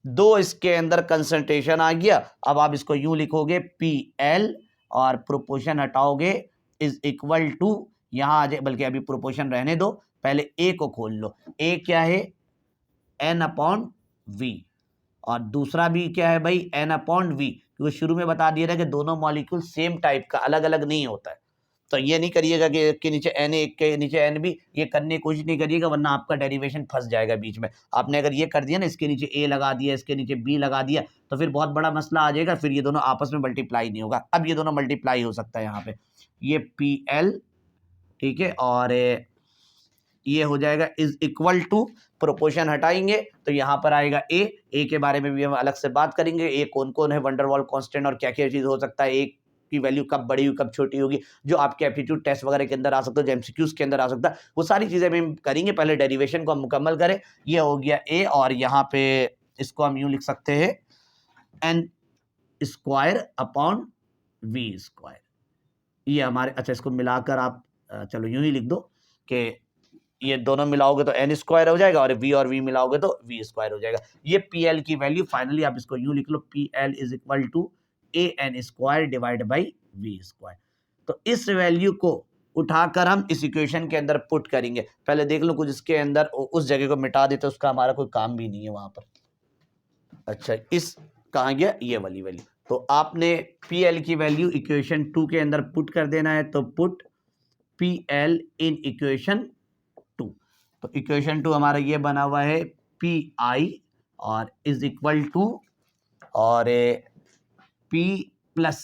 दो इसके अंदर कंसंट्रेशन आ गया। अब आप इसको यूं लिखोगे, पी एल और प्रोपोर्शन हटाओगे इज इक्वल टू, यहां आ जाए, बल्कि अभी प्रोपोर्शन रहने दो, पहले ए को खोल लो। ए क्या है, एन अपॉन वी, और दूसरा भी क्या है भाई, एन अपॉन वी, क्योंकि शुरू में बता दिया था कि दोनों मॉलिक्यूल सेम टाइप का, अलग अलग नहीं होता है। तो ये नहीं करिएगा कि एक के नीचे एन, एक के नीचे एन बी, ये करने की कोशिश नहीं करिएगा, वरना आपका डेरिवेशन फंस जाएगा बीच में। आपने अगर ये कर दिया ना, इसके नीचे ए लगा दिया, इसके नीचे बी लगा दिया, तो फिर बहुत बड़ा मसला आ जाएगा, फिर ये दोनों आपस में मल्टीप्लाई नहीं होगा। अब ये दोनों मल्टीप्लाई हो सकता है यहाँ पे, ये पी एल, ठीक है, और ये हो जाएगा इज इक्वल टू, प्रोपोर्शन हटाएंगे तो यहाँ पर आएगा ए के बारे में भी हम अलग से बात करेंगे, ए कौन कौन है, वंडरवॉल कांस्टेंट और क्या क्या चीज हो सकता है, ए की वैल्यू कब बड़ी हुई कब छोटी होगी, जो आपके एप्टीट्यूड टेस्ट वगैरह के अंदर आ सकता है, जो एमसीक्यूज के अंदर आ सकता है, वो सारी चीजें हम करेंगे। पहले डेरिवेशन को हम मुकम्मल करें। ये हो गया ए, और यहाँ पे इसको हम यूं लिख सकते हैं, N square upon V square, ये हमारे, अच्छा इसको मिलाकर आप चलो यूं ही लिख दो कि ये दोनों मिलाओगे तो एन स्क्वायर हो जाएगा, और वी मिलाओगे तो वी स्क्वायर हो जाएगा। ये पी एल की वैल्यू फाइनली आप इसको यूं लिख लो, P L is equal to A N square divide by V square. तो इस वैल्यू को उठाकर हम इस इक्वेशन के अंदर पुट करेंगे। पहले देख लो कुछ इसके अंदर, उस जगह को मिटा देते, उसका हमारा कोई काम भी नहीं है वहां पर। अच्छा, इस कहाँ गया, ये वाली वैल्यू। तो आपने पी एल की वैल्यू इक्वेशन 2 के अंदर पुट कर देना है, तो put P L in equation 2। तो इक्वेशन 2 हमारा ये बना हुआ है, पी आई और इज इक्वल टू, और पी प्लस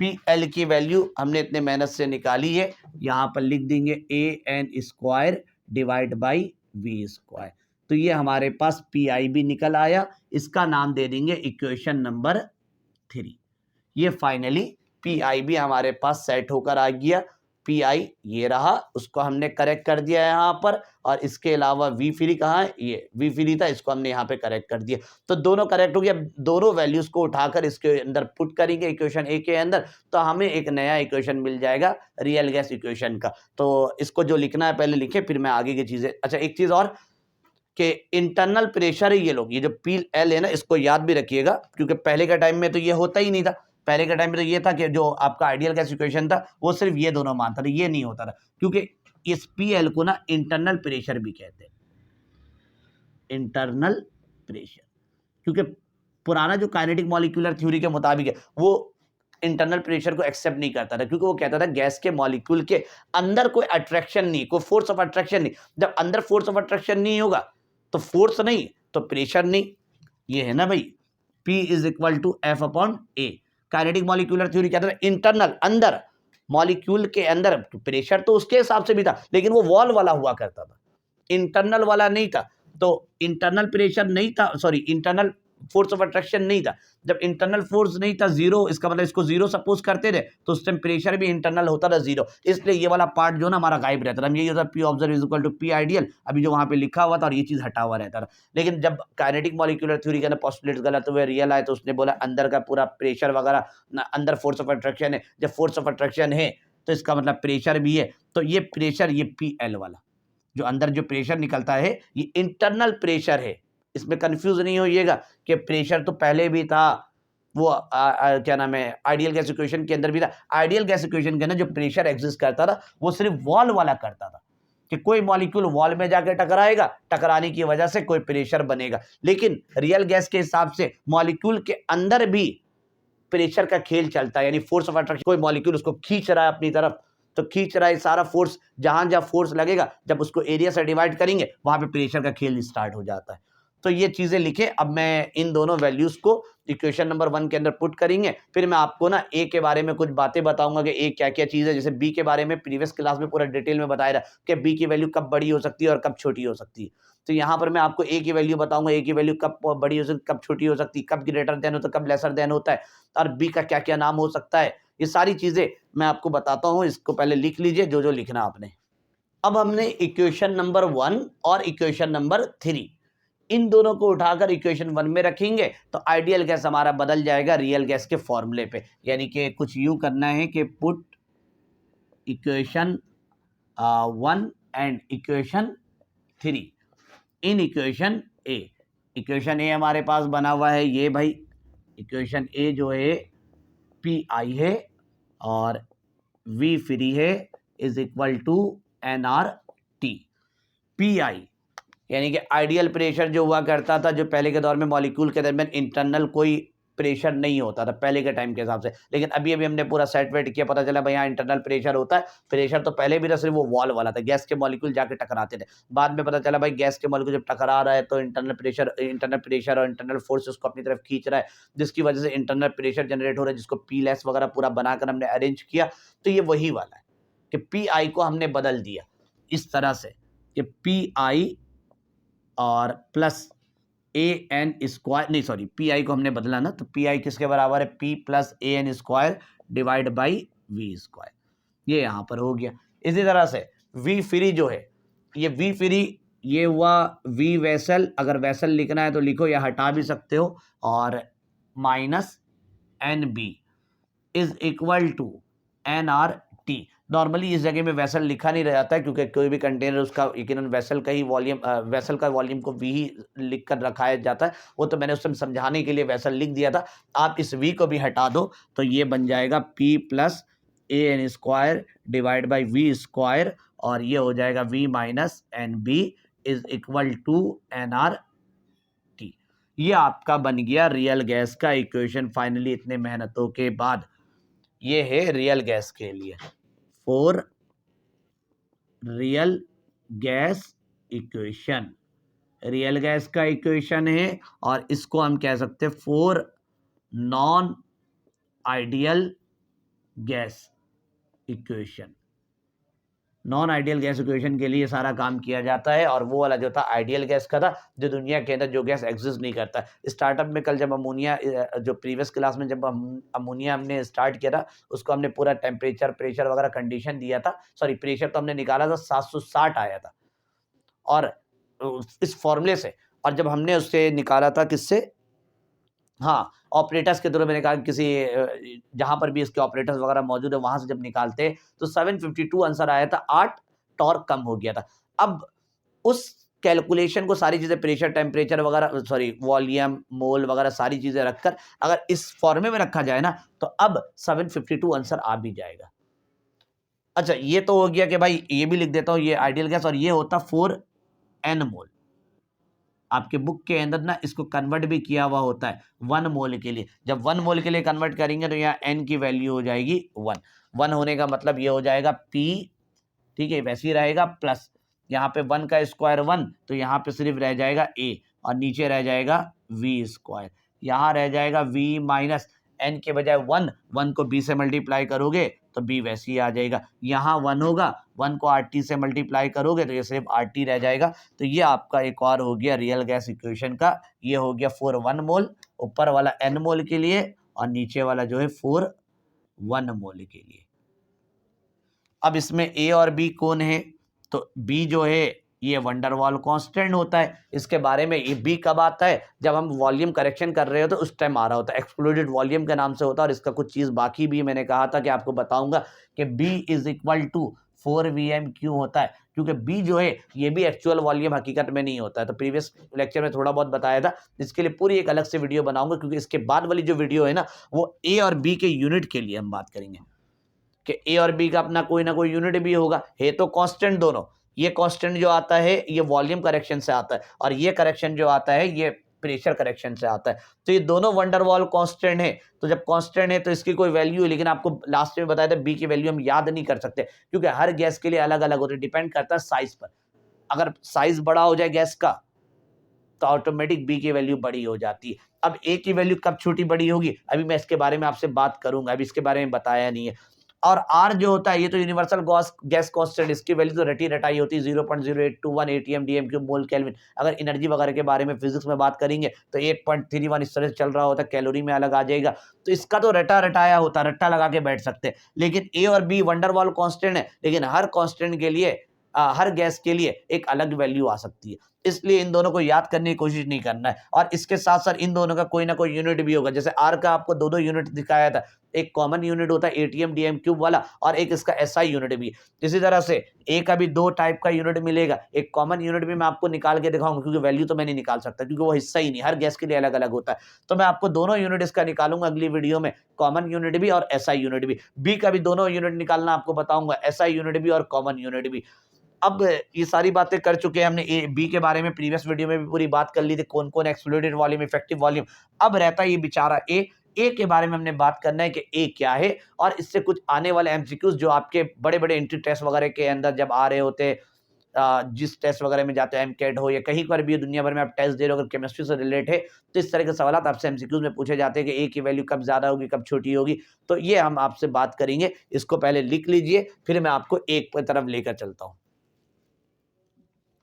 पी एल की वैल्यू हमने इतने मेहनत से निकाली है, यहाँ पर लिख देंगे A N square divide by V square. तो ये हमारे पास पी आई भी निकल आया, इसका नाम दे देंगे इक्वेशन नंबर 3। ये फाइनली पी आई भी हमारे पास सेट होकर आ गया। पी आई ये रहा, उसको हमने करेक्ट कर दिया यहाँ पर, और इसके अलावा वी फ्री कहाँ है, ये वी फ्री था, इसको हमने यहाँ पे करेक्ट कर दिया। तो दोनों करेक्ट हो गया। दोनों वैल्यूज को उठाकर इसके अंदर पुट करेंगे इक्वेशन ए के अंदर, तो हमें एक नया इक्वेशन मिल जाएगा रियल गैस इक्वेशन का। तो इसको जो लिखना है पहले लिखे, फिर मैं आगे की चीजें। अच्छा, एक चीज और कि इंटरनल प्रेशर है, ये लोग, ये जो पी एल है ना, इसको याद भी रखिएगा, क्योंकि पहले के टाइम में तो ये होता ही नहीं था। पहले के टाइम में तो ये था कि जो आपका आइडियल गैस इक्वेशन था वो सिर्फ ये दोनों मानता था, ये नहीं होता था, क्योंकि इस पी एल को ना इंटरनल प्रेशर भी कहते हैं, इंटरनल प्रेशर, क्योंकि पुराना जो काइनेटिक मॉलिक्यूलर थ्योरी के मुताबिक है, वो इंटरनल प्रेशर को एक्सेप्ट नहीं करता था, क्योंकि वो कहता था गैस के मॉलिक्यूल के अंदर कोई अट्रैक्शन नहीं, कोई फोर्स ऑफ अट्रैक्शन नहीं। जब अंदर फोर्स ऑफ अट्रैक्शन नहीं होगा तो फोर्स नहीं तो प्रेशर नहीं। ये है ना भाई, P is equal to F upon A. Kinetic molecular theory कहता था इंटरनल, अंदर मॉलिक्यूल के अंदर प्रेशर तो उसके हिसाब से भी था, लेकिन वो वॉल वाला हुआ करता था, इंटरनल वाला नहीं था। तो इंटरनल प्रेशर नहीं था, sorry, internal force of attraction नहीं था। जब इंटरनल फोर्स नहीं था, जीरो, इसका मतलब इसको जीरो सपोज करते थे, तो उस टाइम प्रेशर भी इंटरनल होता था जीरो, इसलिए ये वाला पार्ट जो ना हमारा गायब रहता था। हम यही होता P observe is equal to P ideal, अभी जो वहां पे लिखा हुआ था, और ये चीज हटा हुआ रहता था। लेकिन जब काइनेटिक मॉलिक्यूलर थ्योरी के अंदर पोस्टुलेट्स गलत हुए, रियल आए, तो उसने बोला अंदर का पूरा प्रेशर वगैरह, अंदर फोर्स ऑफ अट्रैक्शन है। जब फोर्स ऑफ अट्रैक्शन है तो इसका मतलब प्रेशर भी है। तो ये प्रेशर, ये पी एल वाला जो अंदर जो प्रेशर निकलता है, ये इंटरनल प्रेशर है। इसमें कंफ्यूज नहीं होइएगा कि प्रेशर तो पहले भी था, वो क्या नाम है, आइडियल गैस इक्वेशन के अंदर भी था। आइडियल गैस इक्वेशन के अंदर जो प्रेशर एग्जिस्ट करता था वो सिर्फ वॉल वाला करता था, कि कोई मॉलिक्यूल वॉल में जाकर टकराएगा, टकराने की वजह से कोई प्रेशर बनेगा। लेकिन रियल गैस के हिसाब से मॉलिक्यूल के अंदर भी प्रेशर का खेल चलता है, यानी फोर्स ऑफ अट्रैक्शन, कोई मॉलिक्यूल उसको खींच रहा है अपनी तरफ, तो खींच रहा है, सारा फोर्स जहां जहां फोर्स लगेगा, जब उसको एरिया से डिवाइड करेंगे वहां पे प्रेशर का खेल स्टार्ट हो जाता है। तो ये चीजें लिखे। अब मैं इन दोनों वैल्यूज को इक्वेशन नंबर 1 के अंदर पुट करेंगे। फिर मैं आपको ना ए के बारे में कुछ बातें बताऊंगा कि ए क्या क्या चीज है। जैसे बी के बारे में प्रीवियस क्लास में पूरा डिटेल में बताया रहा कि बी की वैल्यू कब बड़ी हो सकती है और कब छोटी हो सकती है। तो यहाँ पर मैं आपको ए की वैल्यू बताऊंगा, ए की वैल्यू कब बड़ी हो सकती, कब छोटी हो सकती है, कब ग्रेटर देन होता है, कब लेसर देन होता है, और बी का क्या क्या नाम हो सकता है। ये सारी चीजें मैं आपको बताता हूँ। इसको पहले लिख लीजिए जो जो लिखना आपने। अब हमने इक्वेशन नंबर 1 और इक्वेशन नंबर 3 इन दोनों को उठाकर इक्वेशन 1 में रखेंगे तो आइडियल गैस हमारा बदल जाएगा रियल गैस के फॉर्मूले पे। यानी कि कुछ यूं करना है कि put equation 1 and equation 3 in equation A. Equation A हमारे पास बना हुआ है ये भाई। इक्वेशन ए जो है पी आई है और वी फ्री है is equal to N R T. P I यानी कि आइडियल प्रेशर जो हुआ करता था, जो पहले के दौर में मॉलिक्यूल के दरमियान इंटरनल कोई प्रेशर नहीं होता था पहले के टाइम के हिसाब से, लेकिन अभी अभी हमने पूरा सेट वेट किया, पता चला भाई यहाँ इंटरनल प्रेशर होता है। प्रेशर तो पहले भी था, सिर्फ वो वॉल वाला था, गैस के मॉलिक्यूल जाके टकराते थे। बाद में पता चला भाई गैस के मॉलिक्यूल जब टकरा रहा है तो इंटरनल प्रेशर और इंटरनल फोर्स उसको अपनी तरफ खींच रहा है, जिसकी वजह से इंटरनल प्रेशर जनरेट हो रहा है, जिसको पी लेस वगैरह पूरा बनाकर हमने अरेंज किया। तो ये वही वाला है कि पी आई को हमने बदल दिया इस तरह से कि पी आई और प्लस ए एन स्क्वायर, नहीं सॉरी, पी आई को हमने बदला ना, तो पी आई किसके बराबर है, P plus A N square divide by V square. ये यहाँ पर हो गया। इसी तरह से वी फ्री जो है, ये वी फ्री ये हुआ वी वेसल, अगर वेसल लिखना है तो लिखो या हटा भी सकते हो, और minus N B is equal to N R T. Normally इस जगह में वेसल लिखा नहीं रहता है क्योंकि कोई भी कंटेनर उसका यकीनन वेसल का ही वॉल्यूम, वेसल का वॉल्यूम को वी ही लिख कर रखाया जाता है। वो तो मैंने उस समय समझाने के लिए वेसल लिख दिया था। आप इस वी को भी हटा दो तो ये बन जाएगा P plus A N square divide by V square, और ये हो जाएगा V minus N B is equal to N R T. ये आपका बन गया रियल गैस का इक्वेशन फाइनली, इतने मेहनतों के बाद। ये है रियल गैस के लिए, for real gas equation. Real gas का इक्वेशन है और इसको हम कह सकते हैं for non ideal gas equation. Non ideal gas equation के लिए सारा काम किया जाता है, और वो वाला जो था आइडियल गैस का था, जो दुनिया के अंदर जो गैस एग्जिस्ट नहीं करता। स्टार्टअप में कल जब अमोनिया, जो प्रीवियस क्लास में जब हम अमोनिया हमने स्टार्ट किया था, उसको हमने पूरा टेम्परेचर प्रेशर वगैरह कंडीशन दिया था। सॉरी, प्रेशर तो हमने निकाला था 760 आया था, और इस फॉर्मूले से, और जब हमने उससे निकाला था किससे, हाँ, ऑपरेटर्स के थ्रू, मैंने कहा किसी जहां पर भी इसके ऑपरेटर्स वगैरह मौजूद है वहां से जब निकालते तो 752 आंसर आया था, 8 टॉर्क कम हो गया था। अब उस कैलकुलेशन को सारी चीजें प्रेशर टेम्परेचर वगैरह, सॉरी वॉल्यूम मोल वगैरह सारी चीजें रखकर अगर इस फॉर्मे में रखा जाए ना तो अब 752 आंसर आ भी जाएगा। अच्छा, ये तो हो गया कि भाई ये भी लिख देता हूं, ये आइडियल गैस, और ये होता 4n मोल। आपके बुक के अंदर ना इसको कन्वर्ट भी किया हुआ होता है 1 मोल के लिए। जब 1 मोल के लिए कन्वर्ट करेंगे तो यहाँ n की वैल्यू हो जाएगी 1। 1 होने का मतलब ये हो जाएगा p, ठीक है, वैसे ही रहेगा, प्लस यहाँ पे 1 का स्क्वायर 1, तो यहाँ पे सिर्फ रह जाएगा a, और नीचे रह जाएगा v स्क्वायर। यहाँ रह जाएगा v माइनस n के बजाय 1 को b से मल्टीप्लाई करोगे तो b वैसे ही आ जाएगा। यहाँ 1 होगा, 1 को RT से मल्टीप्लाई करोगे तो ये सिर्फ RT रह जाएगा। तो ये आपका एक और हो गया रियल गैस इक्वेशन का। ये हो गया 4 1 मोल, ऊपर वाला n मोल के लिए, और नीचे वाला जो है 4 1 मोल के लिए। अब इसमें A और B कौन है, तो B जो है ये वंडरवॉल कांस्टेंट होता है। इसके बारे में ये B कब आता है, जब हम वॉल्यूम करेक्शन कर रहे हो तो उस टाइम आ रहा होता है, एक्सक्लूडेड वॉल्यूम के नाम से होता है। और इसका कुछ चीज़ बाकी भी मैंने कहा था कि आपको बताऊंगा कि B is equal to 4Vm क्यों होता है, क्योंकि B जो है ये भी एक्चुअल वॉल्यूम हकीकत में नहीं होता है। तो प्रीवियस लेक्चर में थोड़ा बहुत बताया था, इसके लिए पूरी एक अलग से वीडियो बनाऊंगा, क्योंकि इसके बाद वाली जो वीडियो है ना वो A और B के यूनिट के लिए हम बात करेंगे कि ए और बी का अपना कोई ना कोई यूनिट भी होगा, है तो कांस्टेंट दोनों। ये कांस्टेंट जो आता है ये वॉल्यूम करेक्शन से आता है, और ये करेक्शन जो आता है ये प्रेशर करेक्शन से आता है। तो ये दोनों वंडरवॉल कांस्टेंट है। तो जब कांस्टेंट है तो इसकी कोई वैल्यू है, लेकिन आपको लास्ट में बताया था बी की वैल्यू हम याद नहीं कर सकते, क्योंकि हर गैस के लिए अलग अलग होती है, डिपेंड करता है साइज पर। अगर साइज बड़ा हो जाए गैस का तो ऑटोमेटिक बी की वैल्यू बड़ी हो जाती है। अब ए की वैल्यू कब छोटी बड़ी होगी, अभी मैं इसके बारे में आपसे बात करूंगा, अभी इसके बारे में बताया नहीं है। और आर जो होता है ये तो यूनिवर्सल गैस कांस्टेंट, इसकी वैल्यू तो रटी रटाई होती है 0.0821 एटीएम डीएम क्यूब मोल केल्विन। अगर एनर्जी वगैरह के बारे में फिजिक्स में बात करेंगे तो 8.31 इस तरह से चल रहा होता है, कैलोरी में अलग आ जाएगा। तो इसका तो रटा रटाया होता, रट्टा लगा के बैठ सकते हैं। लेकिन ए और बी वंडरवॉल कांस्टेंट है, लेकिन हर कांस्टेंट के लिए हर गैस के लिए एक अलग वैल्यू आ सकती है, इसलिए इन दोनों को याद करने की कोशिश नहीं करना है। और इसके साथ साथ इन दोनों का कोई ना कोई यूनिट भी होगा, जैसे आर का आपको दो यूनिट दिखाया था, एक कॉमन यूनिट होता है एटीएम डीएम क्यूब वाला और एक इसका एसआई यूनिट भी। इसी तरह से ए का भी 2 टाइप का यूनिट मिलेगा, एक कॉमन यूनिट भी मैं आपको निकाल के दिखाऊंगा, क्योंकि वैल्यू तो मैं नहीं निकाल सकता क्योंकि वो हिस्सा ही नहीं, हर गैस के लिए अलग अलग होता है। तो मैं आपको दोनों यूनिट इसका निकालूंगा अगली वीडियो में, कॉमन यूनिट भी और एसआई यूनिट भी। बी का भी दोनों यूनिट निकालना आपको बताऊंगा, एसआई यूनिट भी और कॉमन यूनिट भी। अब ये सारी बातें कर चुके हैं हमने, ए बी के बारे में प्रीवियस वीडियो में भी पूरी बात कर ली थी, कौन कौन एक्सप्लोडेड वॉल्यूम, इफेक्टिव वॉल्यूम। अब रहता है ये बेचारा ए के बारे में हमने बात करना है कि ए क्या है, और इससे कुछ आने वाले एमसीक्यूज जो आपके बड़े बड़े एंट्री टेस्ट वगैरह के अंदर जब आ रहे होते हैं, जिस टेस्ट वगैरह में जाते हैं, एमकेट हो या कहीं पर भी दुनिया भर में आप टेस्ट दे रहे हो, अगर केमिस्ट्री से रिलेट है तो इस तरह के सवाल आपसे एमसीक्यूज में पूछे जाते हैं कि ए की वैल्यू कब ज्यादा होगी कब छोटी होगी। तो ये हम आपसे बात करेंगे, इसको पहले लिख लीजिए, फिर मैं आपको एक तरफ लेकर चलता हूं।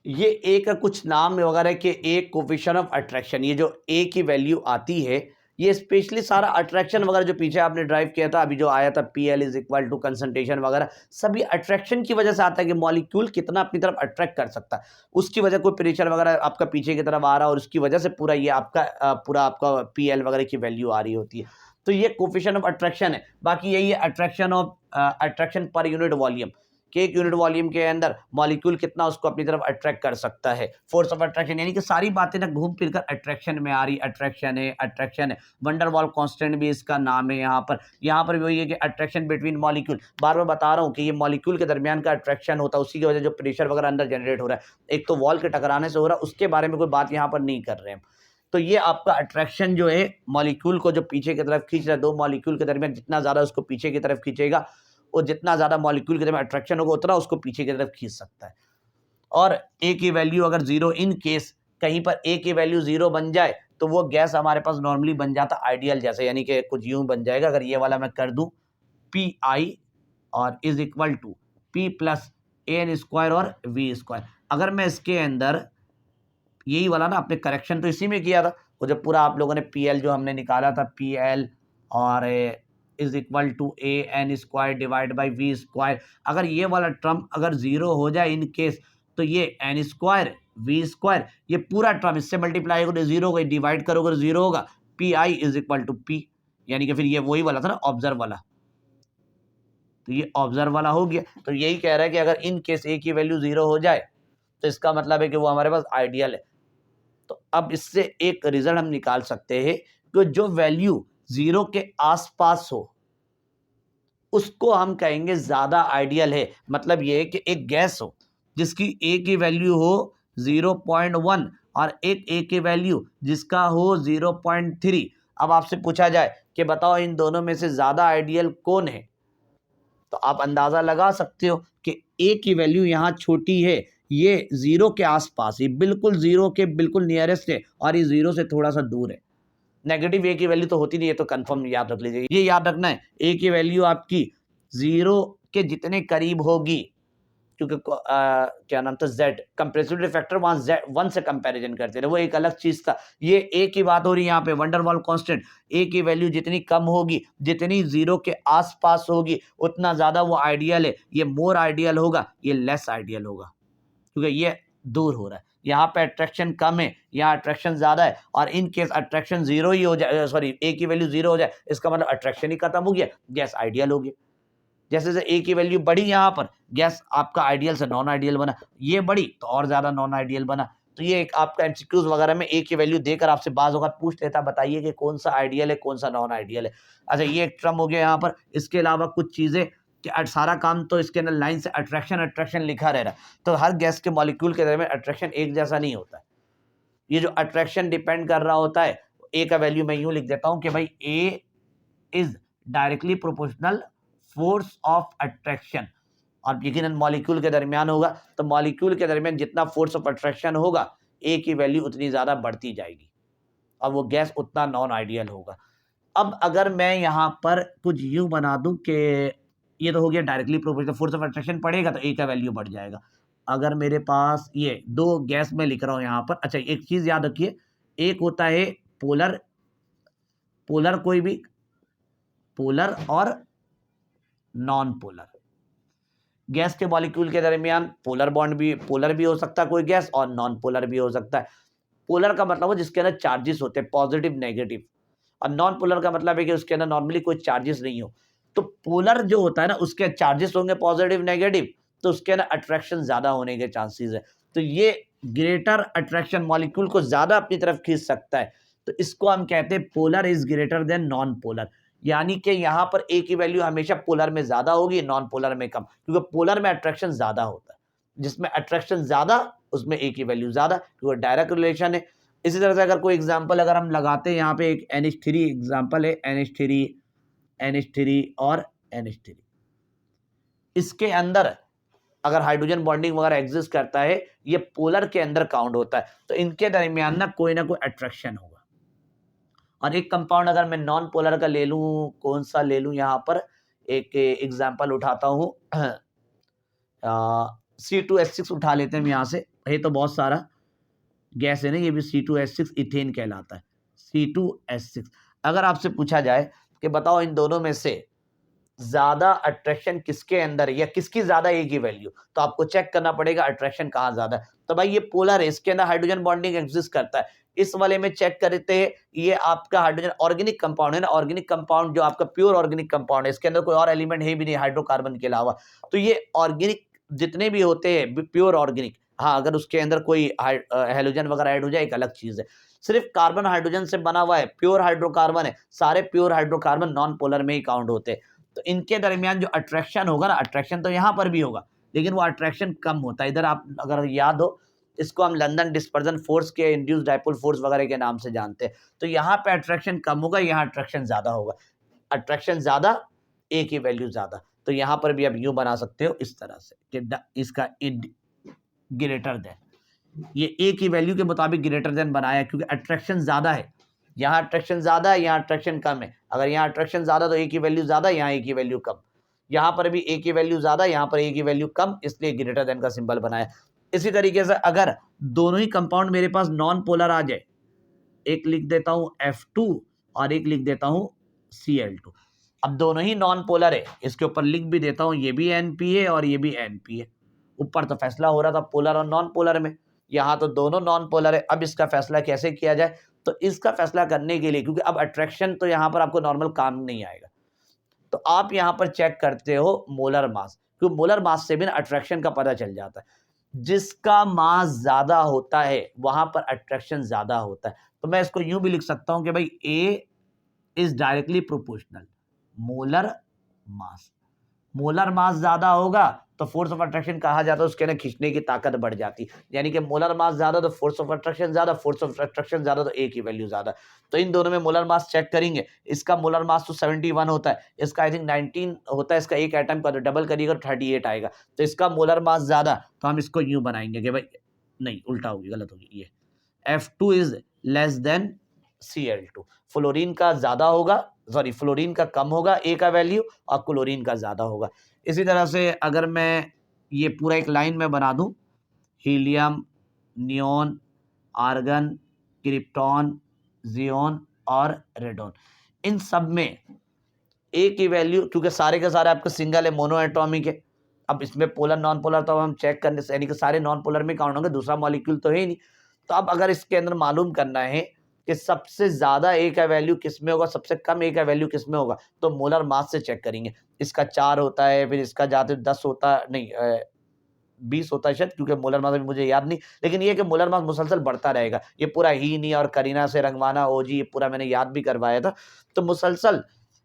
ये ए का कुछ नाम वगैरह के ए कोफिशिएंट ऑफ अट्रैक्शन, ये जो ए की वैल्यू आती है ये स्पेशली सारा अट्रैक्शन वगैरह जो पीछे आपने ड्राइव किया था, अभी जो आया था PL is equal to concentration वगैरह, सभी अट्रैक्शन की वजह से आता है कि मॉलिक्यूल कितना अपनी तरफ अट्रैक्ट कर सकता है। उसकी वजह कोई प्रेशर वगैरह आपका पीछे की तरफ आ रहा है और उसकी वजह से पूरा ये आपका पूरा आपका PL वगैरह की वैल्यू आ रही होती है। तो ये कोफिशिएंट ऑफ अट्रैक्शन है। बाकी यही है अट्रैक्शन पर यूनिट वॉल्यूम, कि एक यूनिट वॉल्यूम के अंदर मॉलिक्यूल कितना उसको अपनी तरफ अट्रैक्ट कर सकता है। फोर्स ऑफ अट्रैक्शन, यानी कि सारी बातें ना घूम फिर कर अट्रैक्शन में आ रही, अट्रैक्शन है। वंडरवॉल कांस्टेंट भी इसका नाम है। यहाँ पर भी वही है कि अट्रैक्शन बिटवीन मॉलिक्यूल, बार बार बता रहा हूँ कि ये मॉलिक्यूल के दरमियान का अट्रैक्शन होता है, उसी की वजह जो प्रेशर वगैरह अंदर जनरेट हो रहा है, एक तो वॉल के टकराने से हो रहा है, उसके बारे में कोई बात यहाँ पर नहीं कर रहे हैं। तो ये आपका अट्रैक्शन जो है मॉलिक्यूल को जो पीछे की तरफ खींच रहा है, दो मॉलिक्यूल के दरमियान जितना ज्यादा उसको पीछे की तरफ खींचेगा, और जितना ज्यादा मॉलिक्यूल की तरफ अट्रैक्शन होगा उतना उसको पीछे की तरफ खींच सकता है। और ए की वैल्यू अगर 0, इन केस कहीं पर ए की वैल्यू 0 बन जाए तो वो गैस हमारे पास नॉर्मली बन जाता आइडियल जैसे, यानी कि कुछ यूं बन जाएगा। अगर ये वाला मैं कर दूं PI और is equal to P plus AN square और V स्क्वायर, अगर मैं इसके अंदर यही वाला ना, आपने करेक्शन तो इसी में किया था, वो जब पूरा आप लोगों ने PL जो हमने निकाला था, PL और is equal to AN square divide by V square, अगर ये वाला टर्म अगर 0 हो जाए इन केस, तो ये N स्क्वायर V स्क्वायर, ये पूरा टर्म इससे मल्टीप्लाई होगा 0 होगा, डिवाइड करोगे 0 होगा, PI is equal to P, यानी कि फिर ये वही वाला था ना ऑब्जर्व वाला, तो ये ऑब्जर्व वाला हो गया। तो यही कह रहा है कि अगर इन केस A की वैल्यू 0 हो जाए तो इसका मतलब है कि वो हमारे पास आइडियल है। तो अब इससे एक रिजल्ट हम निकाल सकते हैं कि जो वैल्यू 0 के आसपास हो उसको हम कहेंगे ज्यादा आइडियल है। मतलब ये है कि एक गैस हो जिसकी ए की वैल्यू हो 0.1 और एक ए की वैल्यू जिसका हो 0.3। अब आपसे पूछा जाए कि बताओ इन दोनों में से ज्यादा आइडियल कौन है, तो आप अंदाजा लगा सकते हो कि ए की वैल्यू यहाँ छोटी है, ये 0 के आसपास, ये बिल्कुल 0 के बिल्कुल नियरेस्ट है, और ये 0 से थोड़ा सा दूर है। नेगेटिव ए की वैल्यू तो होती नहीं है, तो कंफर्म याद रख लीजिए, ये याद रखना है ए की वैल्यू आपकी 0 के जितने करीब होगी, क्योंकि क्या नाम था जेड कंप्रेसिबिलिटी फैक्टर वहां Z1 से कंपैरिजन करते रहे, वो एक अलग चीज था। ये ए की बात हो रही है यहाँ पे, वंडरवॉल कांस्टेंट, ए की वैल्यू जितनी कम होगी, जितनी 0 के आसपास होगी, उतना ज्यादा वो आइडियल है। ये मोर आइडियल होगा, ये लेस आइडियल होगा, क्योंकि ये दूर हो रहा है। यहाँ पे अट्रैक्शन कम है, यहाँ अट्रैक्शन ज्यादा है, और इन केस अट्रैक्शन 0 ही हो जाए, सॉरी ए की वैल्यू 0 हो जाए, इसका मतलब अट्रैक्शन ही खत्म हो गया, गैस आइडियल हो गया। जैसे जैसे ए की वैल्यू बढ़ी यहाँ पर, गैस आपका आइडियल से नॉन आइडियल बना, ये बढ़ी तो और ज्यादा नॉन आइडियल बना। तो ये एक आपका एमसीक्यूज वगैरह में ए की वैल्यू देकर आपसे बाज़ औक़ात पूछ लेता, बताइए कि कौन सा आइडियल है कौन सा नॉन आइडियल है। अच्छा, ये एक टर्म हो गया यहाँ पर। इसके अलावा कुछ चीजें कि सारा काम तो इसके अंदर लाइन से अट्रैक्शन लिखा रह रहा है, तो हर गैस के मॉलिक्यूल के दरमियान अट्रैक्शन एक जैसा नहीं होता है। ये जो अट्रैक्शन डिपेंड कर रहा होता है, ए का वैल्यू मैं यूं लिख देता हूं कि भाई A is directly proportional force of attraction, और यकीनन मॉलिक्यूल के दरमियान होगा, तो मॉलिक्यूल के दरमियान जितना फोर्स ऑफ अट्रैक्शन होगा, ए की वैल्यू उतनी ज़्यादा बढ़ती जाएगी और वो गैस उतना नॉन आइडियल होगा। अब अगर मैं यहाँ पर कुछ यूँ बना दूँ कि ये तो हो गया directly proportional, force of attraction पड़ेगा तो ए का वैल्यू बढ़ जाएगा। अगर मेरे पास ये दो गैस में लिख रहा हूँ यहाँ पर, अच्छा एक चीज़ याद रखिए, एक होता है पोलर, पोलर कोई भी, पोलर और नॉन पोलर। गैस के मॉलिक्यूल के दरमियान पोलर बॉन्ड भी, पोलर भी हो सकता है कोई गैस और नॉन पोलर भी हो सकता है। पोलर का मतलब है जिसके अंदर चार्जेस होते हैं, पॉजिटिव नेगेटिव, और नॉन पोलर का मतलब है कि उसके अंदर नॉर्मली कोई चार्जेस नहीं हो। तो पोलर जो होता है ना, उसके चार्जेस होंगे पॉजिटिव नेगेटिव, तो उसके अंदर अट्रैक्शन ज्यादा होने के चांसेस है। तो ये ग्रेटर अट्रैक्शन मॉलिक्यूल को ज्यादा अपनी तरफ खींच सकता है, तो इसको हम कहते हैं polar is greater than non polar. यानी कि यहाँ पर ए की वैल्यू हमेशा पोलर में ज्यादा होगी, नॉन पोलर में कम, क्योंकि पोलर में अट्रैक्शन ज्यादा होता है, जिसमें अट्रैक्शन ज्यादा उसमें ए की वैल्यू ज्यादा, क्योंकि डायरेक्ट रिलेशन है। इसी तरह से अगर कोई एग्जांपल अगर हम लगाते हैं, यहाँ पे एक NH3 एग्जांपल है, NH3 और NH3, इसके अंदर अगर हाइड्रोजन बॉन्डिंग वगैरह एग्जिस्ट करता है, ये पोलर के अंदर काउंट होता है, तो इनके दरमियान ना कोई अट्रैक्शन होगा। और एक कंपाउंड अगर मैं नॉन पोलर का ले लूं, कौन सा ले लूं, यहाँ पर एक एग्जांपल उठाता हूं, C2H6 उठा लेते हैं हम यहाँ से, ये तो बहुत सारा गैस है ना, ये भी C2H6 इथेन कहलाता है, C2H6। अगर आपसे पूछा जाए कि बताओ इन दोनों में से ज्यादा अट्रैक्शन किसके अंदर है या किसकी ज्यादा ए की वैल्यू, तो आपको चेक करना पड़ेगा अट्रैक्शन कहाँ ज्यादा है। तो भाई ये पोलर है, इसके अंदर हाइड्रोजन बॉन्डिंग एग्जिस्ट करता है। इस वाले में चेक करते हैं, ये आपका हाइड्रोजन ऑर्गेनिक कंपाउंड है ना, ऑर्गेनिक कंपाउंड जो आपका प्योर ऑर्गेनिक कंपाउंड है, इसके अंदर कोई और एलिमेंट है भी नहीं हाइड्रोकार्बन के अलावा। तो ये ऑर्गेनिक जितने भी होते हैं प्योर ऑर्गेनिक, हाँ अगर उसके अंदर कोई हेलोजन वगैरह ऐड हो जाए एक अलग चीज है, सिर्फ कार्बन हाइड्रोजन से बना हुआ है, प्योर हाइड्रोकार्बन है, सारे प्योर हाइड्रोकार्बन नॉन पोलर में ही काउंट होते हैं। तो इनके दरमियान जो अट्रैक्शन होगा ना, अट्रैक्शन तो यहाँ पर भी होगा, लेकिन वो अट्रैक्शन कम होता है। इधर आप अगर याद हो, इसको हम लंदन डिस्पर्जन फोर्स के इंड्यूस डाइपोल फोर्स वगैरह के नाम से जानते हैं। तो यहाँ पे अट्रैक्शन कम होगा, यहाँ अट्रैक्शन ज्यादा होगा, अट्रैक्शन ज्यादा ए की वैल्यू ज्यादा। तो यहाँ पर भी आप यूं बना सकते हो इस तरह से कि इसका ग्रेटर देन, ये ए की वैल्यू के मुताबिक ग्रेटर देन बनाया, क्योंकि अट्रैक्शन ज्यादा है, यहाँ अट्रैक्शन ज्यादा है, यहाँ अट्रैक्शन कम है। अगर यहाँ अट्रैक्शन ज्यादा तो ए की वैल्यू ज्यादा, यहाँ ए की वैल्यू कम, यहाँ पर भी ए की वैल्यू ज्यादा, यहाँ पर ए की वैल्यू कम, इसलिए ग्रेटर देन का सिंबल बनाया। इसी तरीके से अगर दोनों ही कंपाउंड मेरे पास नॉन पोलर आ जाए, एक लिख देता हूं F2 और एक लिख देता हूं Cl2, अब दोनों ही नॉन पोलर है, इसके ऊपर लिख भी देता हूं, ये भी NP है और ये भी NP है। ऊपर तो फैसला हो रहा था पोलर और नॉन पोलर में, यहाँ तो दोनों नॉन पोलर है। अब इसका फैसला कैसे किया जाए, तो इसका फैसला करने के लिए, क्योंकि अब अट्रैक्शन तो यहाँ पर आपको नॉर्मल काम नहीं आएगा, तो आप यहाँ पर चेक करते हो मोलर मास, क्योंकि मोलर मास से भी ना अट्रैक्शन का पता चल जाता है। जिसका मास ज्यादा होता है वहां पर अट्रैक्शन ज्यादा होता है। तो मैं इसको यूं भी लिख सकता हूं कि भाई A is directly proportional molar mass, molar mass ज्यादा होगा तो फोर्स ऑफ अट्रैक्शन कहा जाता है, उसके ना खींचने की ताकत बढ़ जाती, यानी कि मोलर मास ज्यादा तो फोर्स ऑफ अट्रैक्शन ज्यादा, फोर्स ऑफ अट्रैक्शन ज्यादा तो ए की वैल्यू ज्यादा। तो इन दोनों में मोलर मास चेक करेंगे, इसका मोलर मास तो 71 होता है, इसका आई थिंक 19 होता है, इसका एक एटम का, तो डबल करिएगा तो 38 आएगा। तो इसका मोलर मास ज्यादा, तो हम इसको यूं बनाएंगे कि भाई नहीं उल्टा होगी, गलत होगी, ये F2 is less than Cl2, fluorine का ज्यादा होगा, सॉरी फ्लोरीन का कम होगा ए का वैल्यू, और क्लोरीन का ज्यादा होगा। इसी तरह से अगर मैं ये पूरा एक लाइन में बना दूं, helium, neon, argon, krypton, xenon और रेडोन, इन सब में ए की वैल्यू, क्योंकि सारे के सारे आपके सिंगल है, मोनो एटॉमिक है, अब इसमें पोलर नॉन पोलर तो हम चेक करने से, यानी कि सारे नॉन पोलर में काउंट होंगे, दूसरा मॉलिक्यूल तो है ही नहीं। तो अब अगर इसके अंदर मालूम करना है कि सबसे ज्यादा ए का वैल्यू किस में होगा, सबसे कम ए का वैल्यू किस में होगा, तो मोलर मास से चेक करेंगे। इसका 4 होता है, फिर इसका जाते 10 होता नहीं 20 होता है शायद, क्योंकि मोलर मास मुझे याद नहीं, लेकिन ये कि मोलर मास मुसलसल बढ़ता रहेगा। ये पूरा ही नहीं और करीना से रंगवाना ओजी, ये पूरा मैंने याद भी करवाया था। तो मुसलसल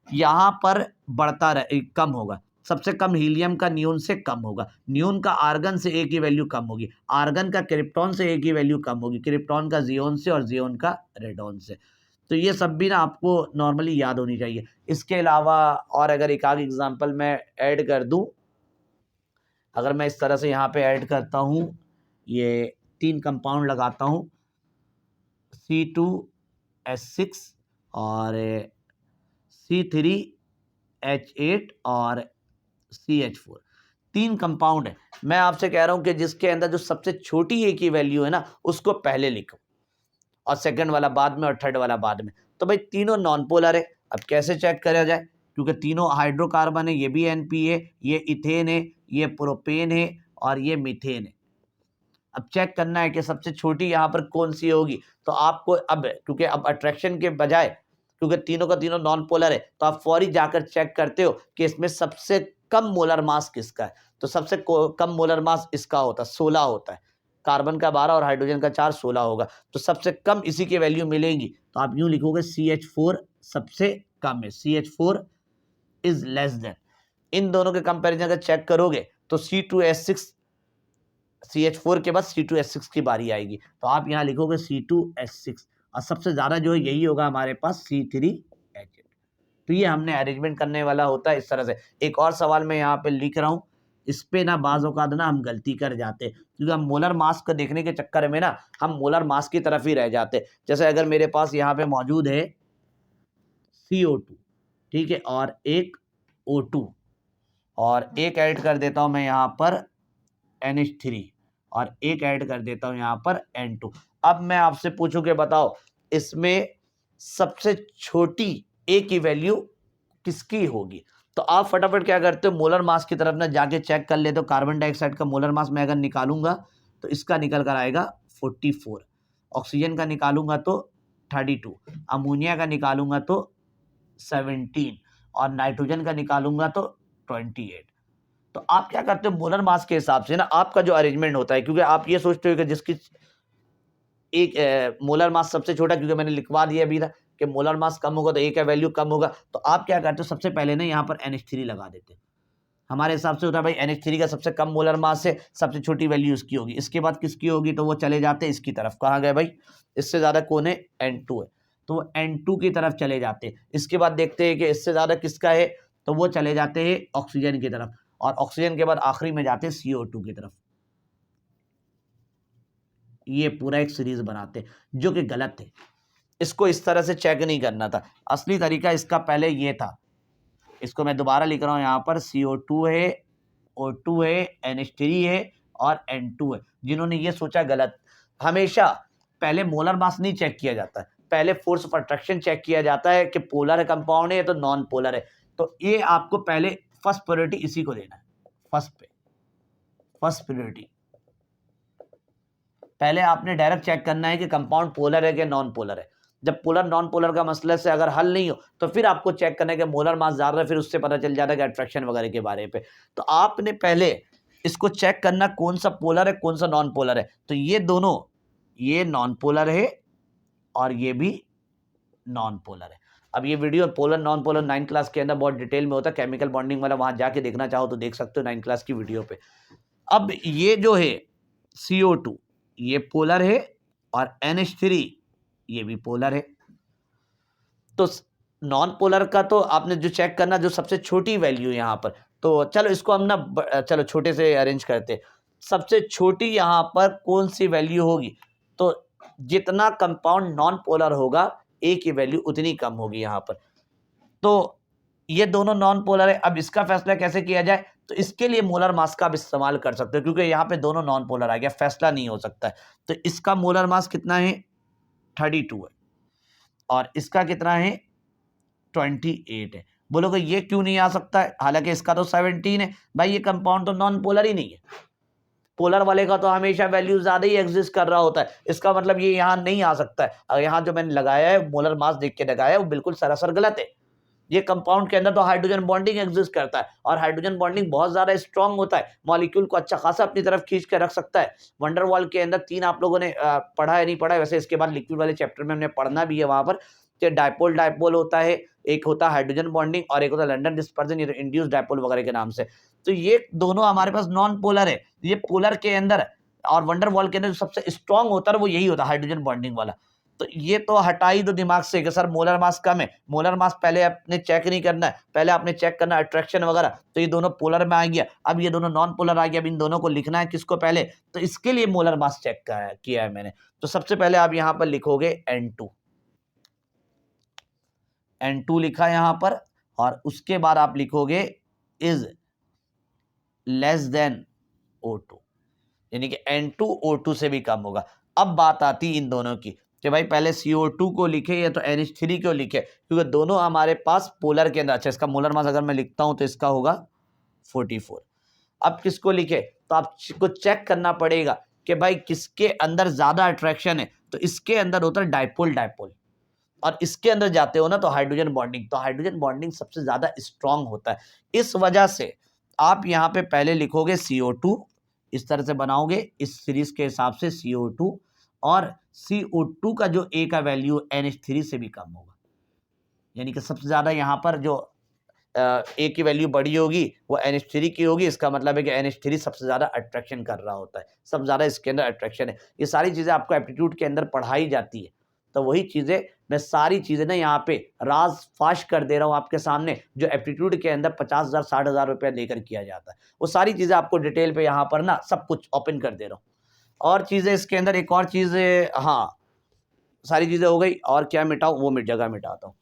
यहाँ पर बढ़ता रहे, कम होगा, सबसे कम हीलियम का नियोन से कम होगा, नियोन का आर्गन से ए की वैल्यू कम होगी, आर्गन का क्रिप्टॉन से ए की वैल्यू कम होगी, क्रिप्टॉन का जियोन से और जियोन का रेडॉन से। तो ये सब भी ना आपको नॉर्मली याद होनी चाहिए। इसके अलावा और अगर एक आध एग्जांपल मैं ऐड कर दूं, अगर मैं इस तरह से यहाँ पे ऐड करता हूँ, ये 3 कंपाउंड लगाता हूँ, C2H6 और C3H8 और CH4, 3 कंपाउंड है। मैं आपसे कह रहा हूं कि जिसके अंदर जो सबसे छोटी ए की वैल्यू है ना, उसको पहले लिखो और सेकंड वाला बाद में और थर्ड वाला बाद में। तो भाई तीनों नॉन पोलर है। अब कैसे चेक करा जाए, क्योंकि तीनों हाइड्रोकार्बन है, ये भी NP है, ये इथेन है, ये प्रोपेन है और ये मीथेन है। अब चेक करना है कि सबसे छोटी यहाँ पर कौन सी होगी। तो आपको अब, क्योंकि अब अट्रैक्शन के बजाय, क्योंकि तीनों का तीनों नॉन पोलर है, तो आप फौरी जाकर चेक करते हो कि इसमें सबसे कम मोलर मास किसका है। तो सबसे कम मोलर मास इसका होता है, 16 होता है। कार्बन का 12 और हाइड्रोजन का 4, 16 होगा। तो सबसे कम इसी की वैल्यू मिलेगी। तो आप यूं लिखोगे CH4 सबसे कम है, CH4 इज लेस देन। इन दोनों के कंपैरिजन अगर चेक करोगे तो C2H6, CH4 के बाद C2H6 की बारी आएगी। तो आप यहाँ लिखोगे C2H6 और सबसे ज्यादा जो है यही होगा हमारे पास C3H8। तो ये हमने अरेंजमेंट करने वाला होता है इस तरह से। एक और सवाल मैं यहाँ पे लिख रहा हूँ, इस पे ना बाज़ औक़ात ना हम गलती कर जाते हैं, क्योंकि हम मोलर मास को देखने के चक्कर में ना हम मोलर मास की तरफ ही रह जाते। जैसे अगर मेरे पास यहाँ पे मौजूद है CO2, ठीक है, और एक O2 और एक ऐड कर देता हूँ मैं यहाँ पर NH3 और एक ऐड कर देता हूँ यहाँ पर N2। अब मैं आपसे पूछूं कि बताओ इसमें सबसे छोटी ए की वैल्यू किसकी होगी। तो आप फटाफट क्या करते हो, मोलर मास की तरफ ना जाके चेक कर लेते हो। कार्बन डाइऑक्साइड का मोलर मास मैं अगर निकालूंगा तो इसका निकल कर आएगा 44, ऑक्सीजन का निकालूंगा तो 32, अमोनिया का निकालूंगा तो 17 और नाइट्रोजन का निकालूंगा तो 28। तो आप क्या करते हो, मोलर मास के हिसाब से ना आपका जो अरेंजमेंट होता है, क्योंकि आप ये सोचते हो कि जिसकी एक मोलर मास सबसे छोटा, क्योंकि मैंने लिखवा दिया अभी था कि मोलर मास कम होगा तो ए का वैल्यू कम होगा। तो आप क्या करते हो, सबसे पहले ना यहाँ पर NH3 लगा देते हो। हमारे हिसाब से होता है भाई NH3 का सबसे कम मोलर मास है, सबसे छोटी वैल्यू इसकी होगी। इसके बाद किसकी होगी, तो वो चले जाते हैं इसकी तरफ। कहाँ गए भाई, इससे ज़्यादा कौन है, N2 है, तो वो N2 की तरफ चले जाते हैं। इसके बाद देखते हैं कि इससे ज़्यादा किसका है, तो वो चले जाते हैं ऑक्सीजन की तरफ, और ऑक्सीजन के बाद आखिरी में जाते हैं CO2 की तरफ। ये पूरा एक सीरीज बनाते हैं, जो कि गलत है। इसको इस तरह से चेक नहीं करना था। असली तरीका इसका पहले ये था। इसको मैं दोबारा लिख रहा हूं, यहाँ पर CO2 है, O2 है, NH3 है और N2 है। जिन्होंने ये सोचा गलत। हमेशा पहले मोलर मास नहीं चेक किया जाता है, पहले फोर्स ऑफ अट्रैक्शन चेक किया जाता है कि पोलर है कंपाउंड है या तो नॉन पोलर है। तो ये आपको पहले फर्स्ट प्रायोरिटी इसी को देना है। फर्स्ट प्रायोरिटी पहले आपने डायरेक्ट चेक करना है कि कंपाउंड पोलर है कि नॉन पोलर है। जब पोलर नॉन पोलर का मसला से अगर हल नहीं हो तो फिर आपको चेक करना है कि मोलर मास ज्यादा है, फिर उससे पता चल जाता है कि अट्रैक्शन वगैरह के बारे पे। तो आपने पहले इसको चेक करना कौन सा पोलर है कौन सा नॉन पोलर है। तो ये दोनों, ये नॉन पोलर है और ये भी नॉन पोलर है। अब ये video polar non polar 9th class के अंदर बहुत डिटेल में होता है, केमिकल बॉन्डिंग वाला, वहां जाके देखना चाहो तो देख सकते हो 9th क्लास की वीडियो पे। अब ये जो है CO2 ये पोलर है और NH3 ये भी पोलर है। तो नॉन पोलर का तो आपने जो चेक करना जो सबसे छोटी वैल्यू यहाँ पर, तो चलो इसको हम ना चलो छोटे से अरेंज करते। सबसे छोटी यहाँ पर कौन सी वैल्यू होगी, तो जितना कंपाउंड नॉन पोलर होगा ए की वैल्यू उतनी कम होगी यहाँ पर। तो ये दोनों नॉन पोलर है। अब इसका फैसला कैसे किया जाए, तो इसके लिए मोलर मास का आप इस्तेमाल कर सकते हो, क्योंकि यहाँ पे दोनों नॉन पोलर आ गया, फैसला नहीं हो सकता है। तो इसका मोलर मास कितना है, 32 है और इसका कितना है, 28 है। बोलोगे ये क्यों नहीं आ सकता है, हालांकि इसका तो 17 है। भाई ये कंपाउंड तो नॉन पोलर ही नहीं है, पोलर वाले का तो हमेशा वैल्यू ज्यादा ही एग्जिस्ट कर रहा होता है। इसका मतलब ये यहाँ नहीं आ सकता है। और यहाँ जो मैंने लगाया है मोलर मास देख के लगाया है वो बिल्कुल सरासर गलत है। ये कंपाउंड के अंदर तो हाइड्रोजन बॉन्डिंग एग्जिस्ट करता है और हाइड्रोजन बॉन्डिंग बहुत ज्यादा स्ट्रांग होता है, मॉलिक्यूल को अच्छा खासा अपनी तरफ खींच के रख सकता है। वंडरवॉल के अंदर 3 आप लोगों ने पढ़ा है नहीं पढ़ा है, वैसे इसके बाद लिक्विड वाले चैप्टर में हमने पढ़ना भी है वहां पर, कि डायपोल डायपोल होता है, एक होता है हाइड्रोजन बॉन्डिंग और एक होता है लंडन डिस्पर्जन, ये इंड्यूस डायपोल वगैरह के नाम से। तो ये दोनों हमारे पास नॉन पोलर है। ये पोलर के अंदर और वंडरवॉल के अंदर जो सबसे स्ट्रांग होता है वो यही होता है, हाइड्रोजन बॉन्डिंग वाला। तो ये तो हटा ही दो दिमाग से कि सर मोलर मास कम है। मोलर मास पहले आपने चेक नहीं करना है, पहले आपने चेक करना है अट्रैक्शन वगैरह। तो ये दोनों पोलर में आ गया, अब ये दोनों नॉन पोलर आ गया। अब इन दोनों को लिखना है किसको पहले, तो इसके लिए मोलर मास चेक किया है मैंने। तो सबसे पहले आप यहां पर लिखोगे N2, N2 लिखा यहां पर, और उसके बाद आप लिखोगे इज लेस देन O2, यानी कि N2 O2 से भी कम होगा। अब बात आती इन दोनों की कि भाई पहले CO2 को लिखे या तो NH3 को लिखे, क्योंकि दोनों हमारे पास पोलर के अंदर। अच्छा, इसका मोलर मास अगर मैं लिखता हूं तो इसका होगा 44। अब किसको लिखे, तो आपको चेक करना पड़ेगा कि भाई किसके अंदर ज्यादा अट्रैक्शन है। तो इसके अंदर होता है डाइपोल डाइपोल, और इसके अंदर जाते हो ना तो हाइड्रोजन बॉन्डिंग। तो हाइड्रोजन बॉन्डिंग सबसे ज्यादा स्ट्रांग होता है। इस वजह से आप यहां पे पहले लिखोगे CO2, इस तरह से बनाओगे इस सीरीज के हिसाब से CO2, और CO2 का जो A का वैल्यू NH3 से भी कम होगा, यानी कि सबसे ज्यादा यहाँ पर जो A की वैल्यू बड़ी होगी वो NH3 की होगी। इसका मतलब है कि NH3 सबसे ज्यादा अट्रैक्शन कर रहा होता है, सबसे ज्यादा इसके अंदर अट्रैक्शन है। ये सारी चीजें आपको एप्टीट्यूड के अंदर पढ़ाई जाती है। तो वही चीजें मैं सारी चीजें ना यहाँ पे राज फाश कर दे रहा हूँ आपके सामने, जो एप्टीट्यूड के अंदर 50,000 60,000 रुपया लेकर किया जाता है। वो सारी चीजें आपको डिटेल पे यहाँ पर ना सब कुछ ओपन कर दे रहा हूँ। और चीजें इसके अंदर, एक और चीज, हाँ सारी चीजें हो गई, और क्या मिटाऊं, वो जगह मिटाता हूँ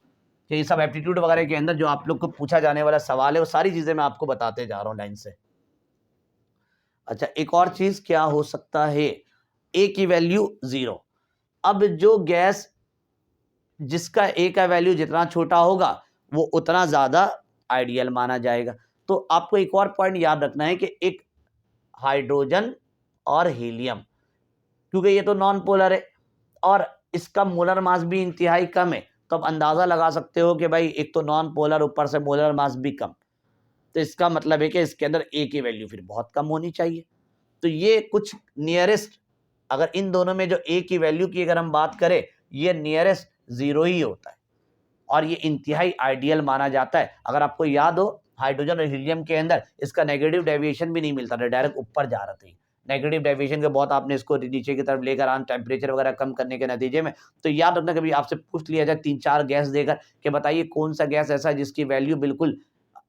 कि ये सब एप्टीट्यूड वगैरह के अंदर जो आप लोग को पूछा जाने वाला सवाल है वो सारी चीजें मैं आपको बताते जा रहा हूँ लाइन से। अच्छा, एक और चीज क्या हो सकता है, A की वैल्यू 0। अब जो गैस जिसका A का वैल्यू जितना छोटा होगा वो उतना ज्यादा आइडियल माना जाएगा। तो आपको एक और पॉइंट याद रखना है कि एक हाइड्रोजन और हीलियम, क्योंकि ये तो नॉन पोलर है और इसका मोलर मास भी इंतहाई कम है, तो आप अंदाजा लगा सकते हो कि भाई एक तो नॉन पोलर, ऊपर से मोलर मास भी कम, तो इसका मतलब है कि इसके अंदर A की वैल्यू फिर बहुत कम होनी चाहिए। तो ये कुछ नियरेस्ट, अगर इन दोनों में जो A की वैल्यू की अगर हम बात करें, ये नियरेस्ट 0 ही होता है और ये इंतहाई आइडियल माना जाता है। अगर आपको याद हो, हाइड्रोजन और हीलियम के अंदर इसका नेगेटिव डेविएशन भी नहीं मिलता था, डायरेक्ट ऊपर जा रहा था। नेगेटिव डेविएशन के बहुत आपने इसको नीचे की तरफ लेकर आना, टेम्परेचर वगैरह कम करने के नतीजे में। तो याद रखना, कभी आपसे पूछ लिया जाए 3-4 गैस देकर कि बताइए कौन सा गैस ऐसा है जिसकी वैल्यू बिल्कुल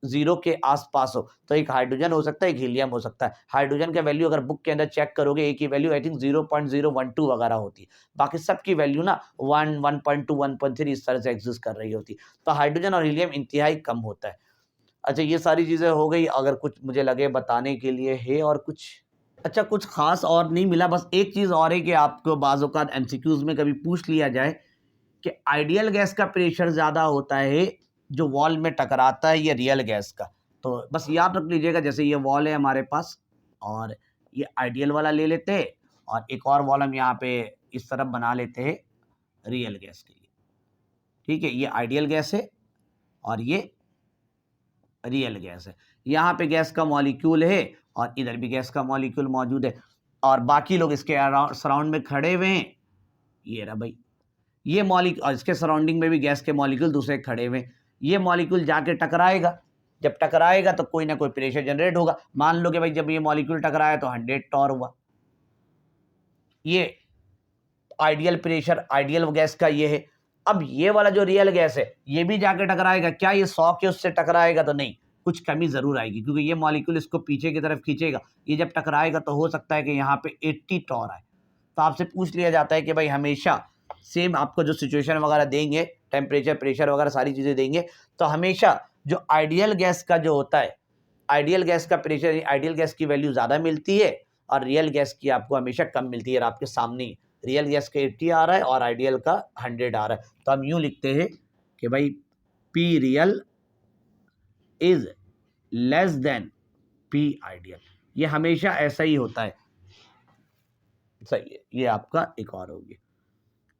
0 के आसपास हो, तो एक हाइड्रोजन हो सकता है, एक हीलियम हो सकता है। हाइड्रोजन का वैल्यू अगर बुक के अंदर चेक करोगे, एक की वैल्यू आई थिंक 0.012 वगैरह होती है, बाकी सबकी वैल्यू ना 1, 1.2, 1.3 इस तरह से एग्जिस्ट कर रही होती। तो हाइड्रोजन और हीलियम इंतहाई कम होता है। अच्छा, ये सारी चीजें हो गई। अगर कुछ मुझे लगे बताने के लिए है और कुछ, अच्छा कुछ खास और नहीं मिला, बस एक चीज और है कि आपको बाज़ औक़ात एमसीक्यूज में कभी पूछ लिया जाए कि आइडियल गैस का प्रेशर ज्यादा होता है जो वॉल में टकराता है या रियल गैस का। तो बस याद रख लीजिएगा, जैसे ये वॉल है हमारे पास और ये आइडियल वाला ले लेते हैं, और एक और वॉल हम यहाँ पे इस तरफ बना लेते हैं रियल गैस के लिए। ठीक है, ये आइडियल गैस है और ये रियल गैस है। यहाँ पे गैस का मॉलिक्यूल है और इधर भी गैस का मॉलिक्यूल मौजूद है, और बाकी लोग इसके सराउंड में खड़े हुए हैं। ये रहा भाई, ये मॉलिक्यूल, और इसके सराउंडिंग में भी गैस के मॉलिक्यूल दूसरे खड़े हुए। ये मॉलिक्यूल जाके टकराएगा, जब टकराएगा तो कोई ना कोई प्रेशर जनरेट होगा। मान लो कि भाई जब ये मॉलिक्यूल टकराया तो 100 टॉर हुआ। ये आइडियल प्रेशर आइडियल गैस का ये है। अब ये वाला जो रियल गैस है ये भी जाके टकराएगा, क्या ये 100 के उससे टकराएगा? तो नहीं, कुछ कमी जरूर आएगी, क्योंकि ये मॉलिक्यूल इसको पीछे की तरफ खींचेगा। ये जब टकराएगा तो हो सकता है कि यहाँ पे 80 टॉर आए। तो आपसे पूछ लिया जाता है कि भाई हमेशा सेम आपको जो सिचुएशन वगैरह देंगे, टेम्परेचर प्रेशर वगैरह सारी चीजें देंगे, तो हमेशा जो आइडियल गैस का जो होता है, आइडियल गैस का प्रेशर, आइडियल गैस की वैल्यू ज्यादा मिलती है और रियल गैस की आपको हमेशा कम मिलती है। और आपके सामने ही रियल गैस का 80 आ रहा है और आइडियल का 100 आ रहा है। तो हम यूं लिखते हैं कि भाई P real is less than P ideal. ये हमेशा ऐसा ही होता है। सही है, ये आपका एक और होगी।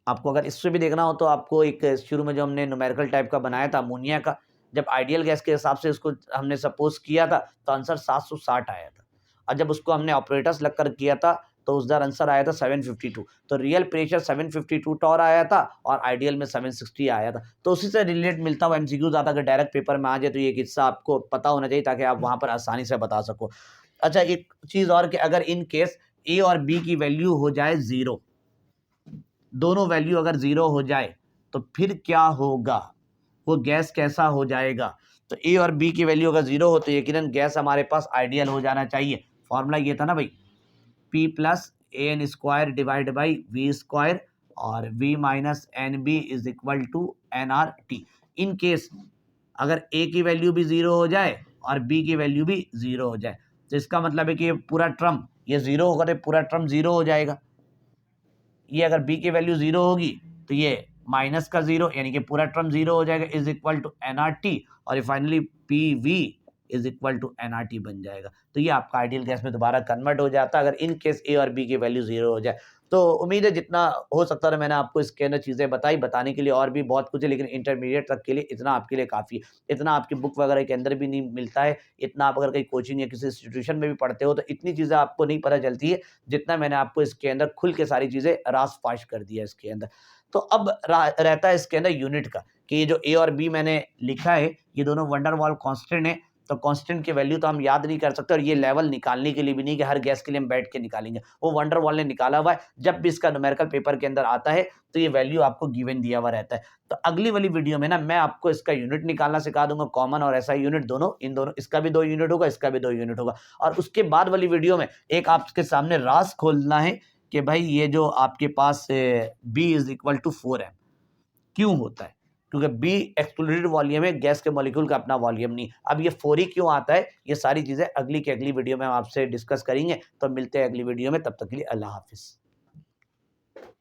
आपको अगर इससे भी देखना हो तो आपको एक शुरू में जो हमने न्यूमेरिकल टाइप का बनाया था अमोनिया का, जब आइडियल गैस के हिसाब से उसको हमने सपोज किया था तो आंसर 760 आया था, और जब उसको हमने ऑपरेटर्स लगकर किया था तो उस बार आंसर आया था 752। तो रियल प्रेशर 752 टॉर आया था और आइडियल में 760 आया था। तो उसी से रिलेट मिलता हुआ एमसीक्यू आता, अगर डायरेक्ट पेपर में आ जाए तो ये किस्सा आपको पता होना चाहिए ताकि आप वहां पर आसानी से बता सको। अच्छा, एक चीज और कि अगर इन केस ए और बी की वैल्यू हो जाए 0, दोनों वैल्यू अगर 0 हो जाए तो फिर क्या होगा, वो गैस कैसा हो जाएगा। तो ए और बी की वैल्यू अगर 0 हो तो यकीनन गैस हमारे पास आइडियल हो जाना चाहिए। फॉर्मूला ये था ना भाई, P plus A N square divide by V square और V minus N B is equal to N R T. In case अगर ए की वैल्यू भी 0 हो जाए और बी की वैल्यू भी 0 हो जाए तो इसका मतलब है कि ये पूरा टर्म ये 0 होगा तो पूरा टर्म 0 हो जाएगा। ये अगर बी की वैल्यू 0 होगी तो ये माइनस का 0 यानी कि पूरा टर्म 0 हो जाएगा is equal to N R T, और ये finally P V is equal to N R T बन जाएगा। तो ये आपका आइडियल गैस में दोबारा कन्वर्ट हो जाता है अगर इन केस ए और बी की वैल्यू 0 हो जाए। तो उम्मीद है जितना हो सकता है मैंने आपको इसके अंदर चीज़ें बताई, बताने के लिए और भी बहुत कुछ है, लेकिन इंटरमीडिएट तक के लिए इतना आपके लिए काफ़ी है। इतना आपकी बुक वगैरह के अंदर भी नहीं मिलता है, इतना आप अगर कहीं कोचिंग या किसी इंस्टीट्यूशन में भी पढ़ते हो तो इतनी चीज़ें आपको नहीं पता चलती है जितना मैंने आपको इसके अंदर खुल के सारी चीज़ें रास फाश कर दिया इसके अंदर। तो अब रहता है इसके अंदर यूनिट का, कि ये जो ए और बी मैंने लिखा है ये दोनों वंडर वॉल कांस्टेंट है, तो कांस्टेंट की वैल्यू तो हम याद नहीं कर सकते, और ये लेवल निकालने के लिए भी नहीं कि हर गैस के लिए हम बैठ के निकालेंगे, वो वंडर वॉल ने निकाला हुआ है। जब भी इसका न्यूमेरिकल पेपर के अंदर आता है तो ये वैल्यू आपको गिवन दिया हुआ रहता है। तो अगली वाली वीडियो में ना मैं आपको इसका यूनिट निकालना सिखा दूंगा, कॉमन और ऐसा यूनिट दोनों, इन दोनों, इसका भी 2 यूनिट होगा, इसका भी 2 यूनिट होगा। और उसके बाद वाली वीडियो में एक आपके सामने राज खोलना है कि भाई ये जो आपके पास बी इज इक्वल टू 4 है क्यों होता है, क्योंकि बी एक्सक्लूडेड वॉल्यूम है, गैस के मॉलिक्यूल का अपना वॉल्यूम नहीं। अब ये 4 ही क्यों आता है, ये सारी चीजें अगली की अगली वीडियो में हम आपसे डिस्कस करेंगे। तो मिलते हैं अगली वीडियो में, तब तक के लिए अल्लाह हाफिज।